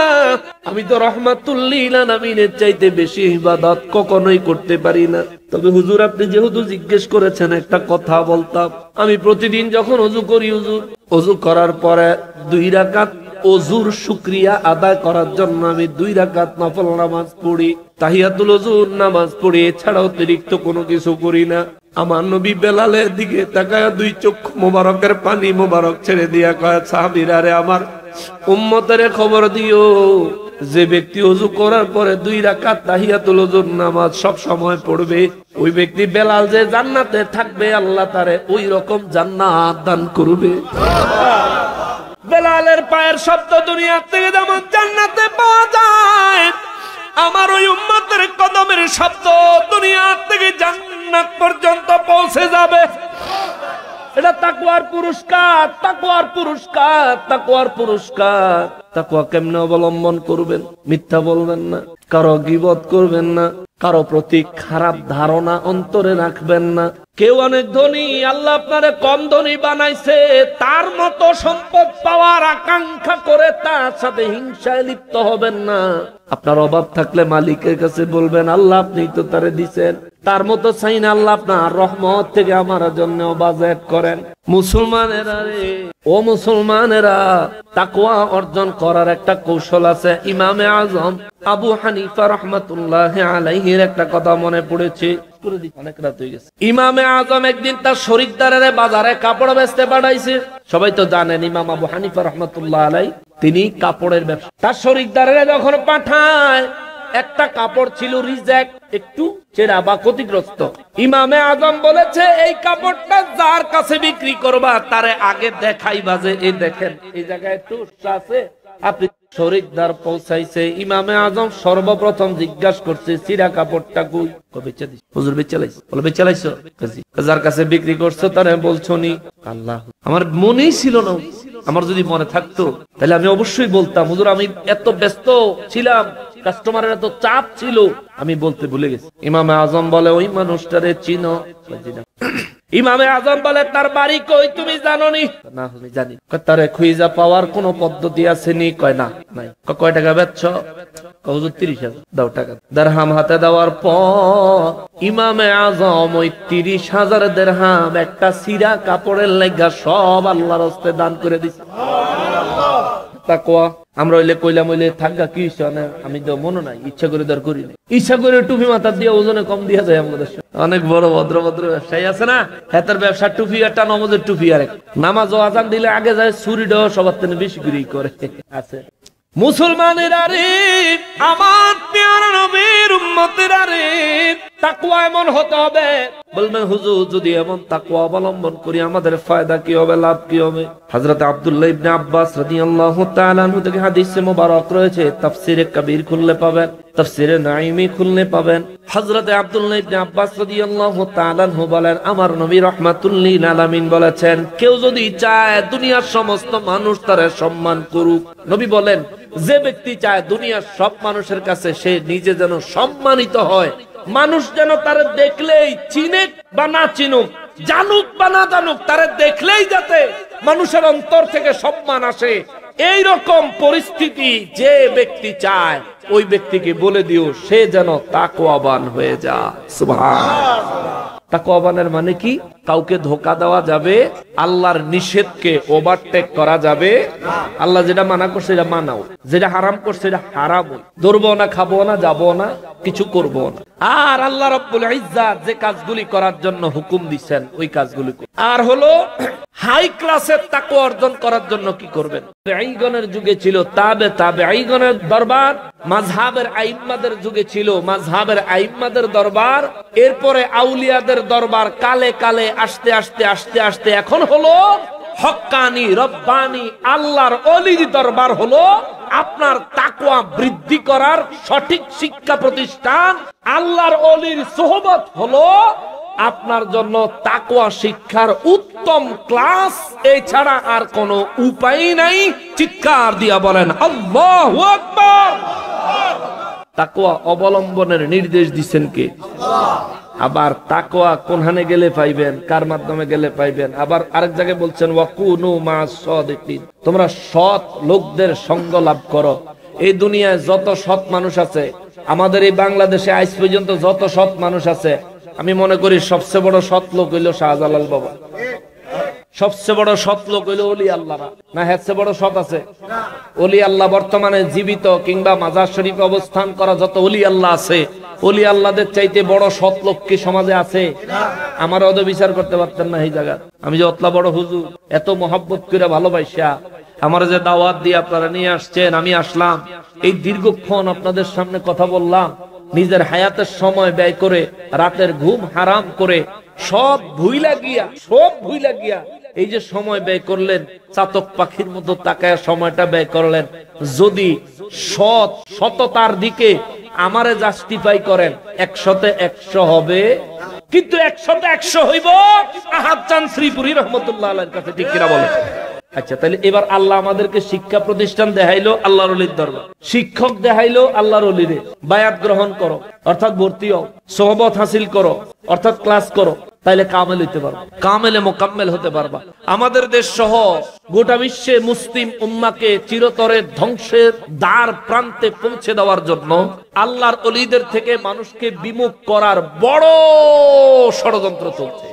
আমি তো রহমাতুল লিল আলামিনের চাইতে বেশি ইবাদত কখনোই করতে পারি না। তবে হুজুর আপনি যেহেতু জিজ্ঞেস করেছেন একটা কথা বলতাম, আমি প্রতিদিন যখন ওযু করি হুজুর, ওযু করার পরে 2 রাকাত ওযুর শুকরিয়া আদায় করার জন্য আমি 2 রাকাত নফল নামাজ পড়ি, তাহিয়াতুল ওযুর নামাজ পড়ি, এছাড়া অতিরিক্ত কোনো কিছু করি না। আমার নবী বেলালের দিকে তাকায়া 2 চক্ষু মোবারকের পানি মোবারক ছেড়ে দিয়া কয় সাহাবীরা রে আমার উম্মতের খবর দিও যে ব্যক্তি ওযু করার পরে 2 রাকাত তাহিয়াতুল ওযুর নামাজ সব সময় পড়বে, ওই ব্যক্তি বেলাল যে জান্নাতে থাকবে আল্লাহ তারে ওই রকম জান্নাত দান করবে। বেলালের পায়ের শব্দ দুনিয়া থেকে যেমন জান্নাতে পাওয়া যায়, আমার ওই উম্মতের কদমের শব্দ দুনিয়া থেকে জান্নাত পর্যন্ত পৌঁছে যাবে। এটা তাকওয়ার পুরস্কার, তাকওয়ার পুরস্কার, তাকওয়ার পুরস্কার। তাকওয়া কেমনে অবলম্বন করবেন? মিথ্যা বলবেন না, কারো গীবত করবেন না, কারো প্রতি খারাপ ধারণা অন্তরে রাখবেন না। কেউ অনেক ধনী, আল্লাহ আপনারে কম ধনী বানাইছে, তার মতো সম্পদ পাওয়ার আকাঙ্ক্ষা করে তার সাথে হিংসায় লিপ্ত হবেন না। আপনার অভাব থাকলে মালিকের কাছে বলবেন, আল্লাহ আপনি তো তারে দিছেন, তার মতো চাই না, আল্লাহ আপনার রহমত থেকে আমার জন্য বাজেট করেন। মুসলমানেরা রে, ও মুসলমানেরা, তাকওয়া অর্জন করার একটা কৌশল আছে। ইমামে আজম আবু হানিফা রাহমাতুল্লাহি আলাইহির একটা কথা মনে পড়েছে। অনেক রাত হয়ে গেছে। ইমামে আজম একদিন তার শরিকদারের বাজারে কাপড় বেচতে পাঠাইছে। সবাই তো জানেন ইমাম আবু হানিফা রাহমাতুল্লাহি আলাইহি তিনি কাপড়ের ব্যবসা। তার শরিকদারের যখন পাঠায়, একটা কাপড় ছিল রিজেক্ট, একটু ছেঁড়া বা ক্ষতিগ্রস্ত। ইমামে আজম বলেছে, এই কাপড়টা যার কাছে বিক্রি করবা তারে আগে দেখাইবা যে এই দেখেন এই জায়গায় একটু আছে। আপনি শরিকদার পৌঁছাইছে, ইমামে আজম সর্বপ্রথম জিজ্ঞাসা করছে, চিরা কাপড়টা কই? বেচা দিস হুজুর, বেচালাইছ? বলে বেচালাইছ? যার কাছে বিক্রি করছো তারে বলছো নি? আল্লাহ, আমার মনেই ছিল না। আমার যদি মনে থাকতো তাহলে আমি অবশ্যই বলতাম, হুজুর আমি এত ব্যস্ত ছিলাম, কাস্টমারের এত চাপ ছিল, আমি বলতে ভুলে গেছি। ইমামে আজম বলে, ওই মানুষটারে চিনো? ইমামে আজম বলে, তার বাড়ি কই তুমি জানো নি? না, আমি জানি। তারে খুঁজা পাওয়ার কোন পদ্ধতি আছে নি? কয় না, নাই। কয় টাকা বেচছ? হুজুর 30,000। দাও টাকা। দিরহাম হাতে দেওয়ার পর ইমামে আজম ওই 30,000 দিরহাম একটা সিরা কাপড়ের লাগা সব আল্লাহর রাস্তে দান করে দিছে। তাকওয়া আমরা হইলে কইলাম, হইলে থাকা কি না, আমি তো মনে নাই, ইচ্ছা করে দর করি না। ইচ্ছা করে টুপি মাথা দিয়ে ওজনে কম দিয়া যায়। আমাদের অনেক বড় ভদ্র ভদ্র ব্যবসায়ী আছে না, হাতের ব্যবসা টুপি একটা, নমাজের টুপি আরেক। নামাজ ও আজান দিলে আগে যায়, চুরিটাও সবার থেকে বেশি করে করে আছে। মুসলমানেরা রে, আমার প্রিয় নবীর উম্মতেরা রে, তাকওয়া এমন হতে হবে। বলবেন হুজুর যদি এমন তাকওয়া অবলম্বন করি আমাদের ফায়দা কি হবে, লাভ কি হবে? হযরত আব্দুল্লাহ ইবনে আব্বাস রাদিয়াল্লাহু তাআলা আনহু থেকে হাদিসে মুবারক রয়েছে, তাফসীরে কবির খুললে পাবেন, তাফসীরে নাঈমি খুললে পাবেন। হযরত আব্দুল্লাহ ইবনে আব্বাস রাদিয়াল্লাহু তাআলা আনহু বলেন, আমার নবী রাহমাতুল লিল আলামিন বলেছেন, কেউ যদি চায় দুনিয়ার সমস্ত মানুষ তারে সম্মান করুক, নবী বলেন যে ব্যক্তি চায় দুনিয়ার সব মানুষের কাছে সে নিজে যেন সম্মানিত হয়, মানুষ যেন তারে দেখলেই চিনুক বা না চিনুক, জানুক বা না জানুক, তারে দেখলেই যাতে মানুষের অন্তর থেকে সম্মান আসে, এই রকম পরিস্থিতি যে ব্যক্তি চায় ওই ব্যক্তিকে বলে দিও সে যেন তাকওয়াবান হয়ে যায়। সুবহানাল্লাহ। তাকওয়াবানের মানে কি? কাউকে ধোঁকা দেওয়া যাবে, আল্লাহর নিষেধকে ওভারটেক করা যাবে, আল্লাহ যেটা মানা করছে সেটা মানাও, যেটা হারাম করছে সেটা হারাম, ধরবো না, খাবো না, যাবো না, কিছু করবো না। আর আল্লাহ রাব্বুল ইজ্জাত যে কাজগুলি করার জন্য হুকুম দিচ্ছেন ওই কাজগুলি। আর হলো হাই ক্লাসের তাকওয়া অর্জন করার জন্য কি করবেন? তাবেঈগণের যুগে ছিল তাবেঈগণের দরবার, মাযহাবের আইম্মাদের যুগে ছিল মাযহাবের আইম্মাদের দরবার, এরপরে আউলিয়াদের দরবার, কালে কালে আস্তে আস্তে আস্তে আস্তে এখন হলো হক্কানি রব্বানি আল্লাহর ওলির দরবার। হলো আপনার তাকওয়া বৃদ্ধি করার সঠিক শিক্ষা প্রতিষ্ঠান। আল্লাহর ওলির সোহবত হলো আপনার জন্য তাকওয়া শিক্ষার উত্তম ক্লাস, এছাড়া আর কোনো উপায় নাই। চিৎকার দিয়া বলেন আল্লাহু আকবার। তাকওয়া অবলম্বনের নির্দেশ দিচ্ছেন কে? আবার তাকওয়া কোনখানে গেলে পাইবেন, কার মাধ্যমে গেলে পাইবেন? আবার আরেক জায়গায় বলছেন ওয়াকুনু মা'আস সাদিকিন, তোমরা সৎ লোকদের সঙ্গ লাভ করো। এই দুনিয়ায় যত সৎ মানুষ আছে, আমাদের এই বাংলাদেশে আজ পর্যন্ত যত সৎ মানুষ আছে, আমি মনে করি সবচেয়ে বড় সৎ লোক হইল শাহজালাল বাবা। সবচেয়ে বড় সৎ লোক হইল ওলি আল্লাহরা। না এর চেয়ে বড় সৎ আছে? ওলি আল্লাহ বর্তমানে জীবিত কিংবা মাজার শরীফে অবস্থান করা যত ওলি আল্লাহ আছে, ওলি আল্লাহদের চাইতে বড় সৎ লোক কি সমাজে আছে? আমার অদ বিচার করতে পারতেন না এই জায়গা। আমি যে অতলা বড় হুজুর, এত মহব্বত করে ভালোবাসা আমার যে দাওয়াত দিয়ে আপনারা নিয়ে আসছেন, আমি আসলাম, এই দীর্ঘক্ষণ আপনাদের সামনে কথা বললাম, নিজের হায়াতের সময় ব্যয় করে, রাতের ঘুম হারাম করে, সব ভুইলা গিয়া এই যে সময় ব্যয় করলেন, চাতক পাখির মতো তাকায় সময়টা ব্যয় করলেন, যদি সততার দিকে আমারে জাস্টিফাই করেন, 100-তে 100 হবে, কিন্তু 100-তে 100 হইব আহাদ চাঁদ শ্রীপুরী রহমতুল্লাহ আলাইহির কাছে, ঠিক কিনা বলেন? আচ্ছা, তাহলে এবার আল্লাহ আমাদেরকে শিক্ষা প্রতিষ্ঠান দেখাইলো আল্লাহর ওলির দরবার, শিক্ষক দেখাইলো আল্লাহর ওলিরে, বায়াত গ্রহণ করো অর্থাৎ ভর্তি হও, সোহবত হাসিল করো অর্থাৎ ক্লাস করো, তাইলে কামেল হইতে পারবা, কামেলে মোকাম্মেল হতে পারবা। আমাদের দেশ সহ গোটা বিশ্বে মুসলিম উম্মাকে চিরতরে ধ্বংসের দ্বার প্রান্তে পৌঁছে দেওয়ার জন্য আল্লাহর ওলিদের থেকে মানুষকে বিমুখ করার বড় ষড়যন্ত্র চলছে,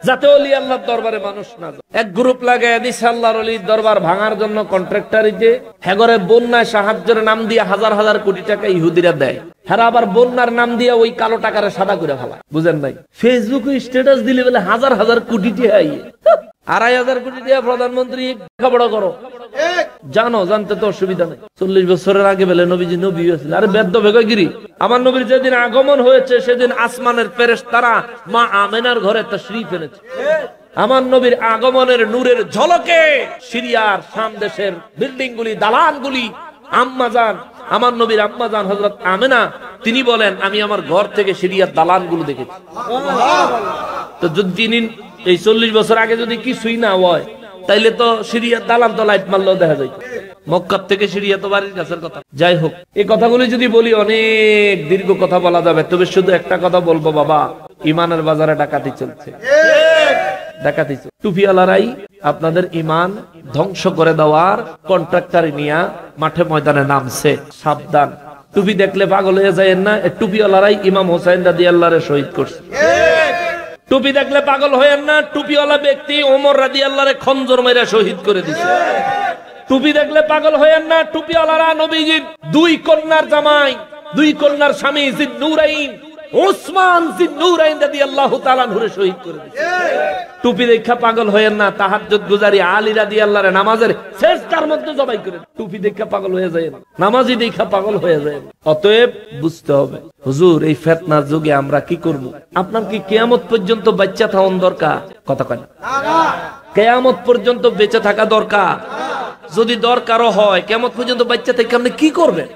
যাতে ওলি আল্লাহর দরবারে মানুষ না যায়। এক গ্রুপ লাগায় দিছে আল্লাহর ওলির দরবার ভাঙার জন্য কন্ট্রাক্টরিতে, হেগরে বন্যায় সাহায্যের নাম দিয়ে হাজার হাজার কোটি টাকা ইহুদিরা দেয়, হেরা আবার বন্যার নাম দিয়ে ওই কালো টাকারে সাদা করে ফেলায়, বুঝেন নাই? ফেসবুকে স্ট্যাটাস দিলে বলে হাজার হাজার কোটি টাকা, 2,500 কোটি টাকা প্রধানমন্ত্রী লেখাপড়া করো, জানতে তো অসুবিধা নেই। 40 বছরের আগে বলে নবীজি নবী হয়েছিল, আরে বেদ্য ভেগগিরি। আমার নবীর যেদিন আগমন হয়েছে সেদিন আসমানের ফেরেশতারা মা আমেনার ঘরে তাশরীফ এনেছে। আমার নবীর আগমনের নূরের ঝলকে সিরিয়ার শাম দেশের বিল্ডিং গুলি, দালান গুলি, আম্মাজান, আমার নবীর আম্মাজান হযরত আমেনা, তিনি বলেন আমি আমার ঘর থেকে সিরিয়ার দালান গুলো দেখেছি। তো যদি এই 40 বছর আগে যদি কিছুই না হয়, তাইলে তো সিরিয়ার দালান তো লাইট মারলেও দেখা যায়, মক্কার থেকে সিরিয়া তো বাড়ির কাছের কথা। যাই হোক, এই কথাগুলি যদি বলি অনেক দীর্ঘ কথা বলা যাবে, তবে শুধু একটা কথা বলবো, বাবা, ইমানের বাজারে ডাকাতি চলছে, ডাকাতি। টুপিওয়ালারাই আপনাদের ইমান ধ্বংস করে দেওয়ার কন্ট্রাক্টরি নিয়ে মাঠে ময়দানে নামছে, সাবধান। টুপি দেখলে পাগল হয়ে যায় না, টুপিওয়ালারাই ইমাম হোসেন রাদিয়াল্লাহু শহীদ করছে। টুপি দেখলে পাগল হয়েন না, টুপিওয়ালা ব্যক্তি ওমর রাদিয়াল্লাহু খঞ্জর মেরে শহীদ করে দিয়েছে। টুপি দেখলে পাগল হয়েন না, টুপিওয়ালারা নবীজির 2 কন্যার জামাই, 2 কন্যার স্বামী জিন্নুরাইন ওসমান জিন্নুরাইন রাদিয়াল্লাহু তাআলা আনহু শহীদ করে দিয়েছে। টুপি দেখা পাগল হয়েন না, তাহাজ্জুদ গুজারি আলী রাদিয়াল্লাহু আনহু নামাজের সেজদার মধ্যে জবাই করে। টুপি দেখা পাগল হয়ে যায় না, নামাজি দেখা পাগল হয়ে যায়। অতএব বুঝতে হবে, হুজুর এই ফিতনার যুগে আমরা কি করব? আপনার কি কিয়ামত পর্যন্ত বাচ্চা থাকুন দরকার? কথা কয় না, কিয়ামত পর্যন্ত বেঁচে থাকা দরকার। যদি দরকারও হয়, কিয়ামত পর্যন্ত বাচ্চা থেকে আপনি কি করবেন?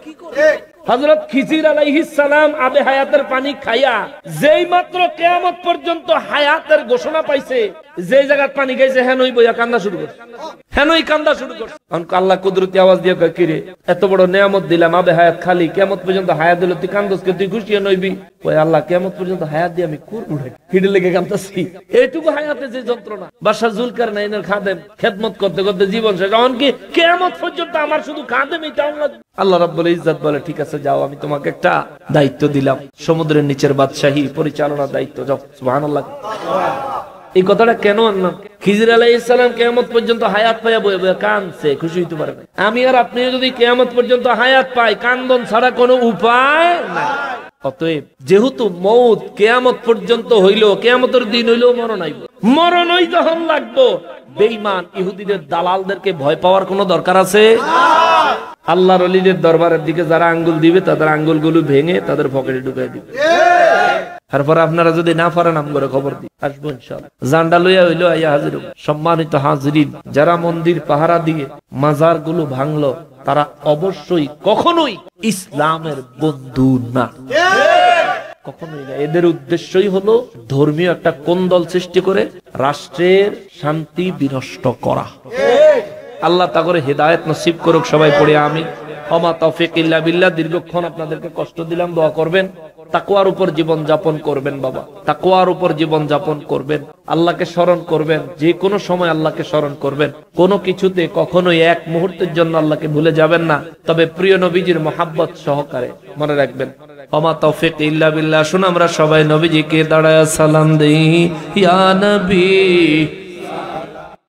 হযরত খিজির আলাইহিস সালাম আবে হায়াতের পানি খাইয়া যেই মাত্র কিয়ামত পর্যন্ত হায়াতের ঘোষণা পাইছে, যেই জায়গার পানি খাইছে হেনই বইয়া কান্দা শুরু করছে, হেনই কান্দা শুরু করছে। আল্লাহ কুদরতি আওয়াজ দিয়ে কয়, কিরে এত বড় নিয়ামত দিলাম, আবে হায়াত খালি, কিয়ামত পর্যন্ত হায়াত দিল, তুই কান্দস কে? তুই খুশি নইবি? ওই আল্লাহ, কিয়ামত পর্যন্ত হায়াত দিয়ে আমি কোন উঠে হিডে লেগে কান্দছি, এইটুকু হায়াতে যে যন্ত্রণা। বাদশা জুলকারনাইনের খাদেম খেদমত করতে করতে জীবন শেষ, এমনকি কিয়ামত পর্যন্ত আমার শুধু খাদেমই টাউন লাগবে। আল্লাহ রাব্বুল ইজ্জত বলে, ঠিক আছে যাও, আমি তোমাকে একটা দায়িত্ব দিলাম, সমুদ্রের নিচের বাদশাহী পরিচালনার দায়িত্ব, যাও। সুবহানাল্লাহ। এই কথাটা কেন আনলাম? খিজির আলাইহিস সালাম কিয়ামত পর্যন্ত হায়াত পাইয়া বয়ে বয়ে কাঁদছে, খুশি হইতে পারে না। আমি আর আপনি যদি কিয়ামত পর্যন্ত হায়াত পাই, কান্দন ছাড়া কোনো উপায় নাই। অতএব যেহেতু মউত কিয়ামত পর্যন্ত হইল, কিয়ামতের দিন হইলেও মরণ আইব, মরণই যখন লাগবো, বেঈমান ইহুদিদের দালালদেরকে ভয় পাওয়ার কোনো দরকার আছে? আল্লাহর ওলিদের দরবারের দিকে যারা আঙ্গুল দিবে, তাদের আঙ্গুলগুলো ভেঙে তাদের পকেটে ঢুকাই দিবে। তারপর আপনারা যদি না পারেন, নাম করে খবর দিই, আসবো ইনশাআল্লাহ। জান্ডা লইয়া হইলো আইয়া হাজির। সম্মানিত হাজিরিন, যারা মন্দির পাহারা দিয়ে মাজার গুলো ভাঙলো, তারা অবশ্যই কখনোই ইসলামের বন্ধু না, কখনোই না। এদের উদ্দেশ্যই হলো ধর্মীয় একটা কোন্দল সৃষ্টি করে রাষ্ট্রের শান্তি বিনষ্ট করা। আল্লাহ তা করে হেদায়েত নসিব করুক। সবাই পড়ে আমিন। ওমা তৌফিক ইল্লা বিল্লাহ। দীর্ঘক্ষণ আপনাদেরকে কষ্ট দিলাম, দোয়া করবেন, তাকওয়ার উপর জীবন যাপন করবেন বাবা, তাকওয়ার উপর জীবন যাপন করবেন, আল্লাহকে স্মরণ করবেন, যে কোনো সময় আল্লাহকে স্মরণ করবেন, কোনো কিছুতে কখনোই এক মুহূর্তের জন্য আল্লাহকে ভুলে যাবেন না, তবে প্রিয় নবীজির মহাব্বত সহকারে মনে রাখবেন। ওমা তৌফিক ইল্লা বিল্লাহ। শুন আমরা সবাই নবীজিকে দাঁড়ায় সালাম দেই, ইয়া নবী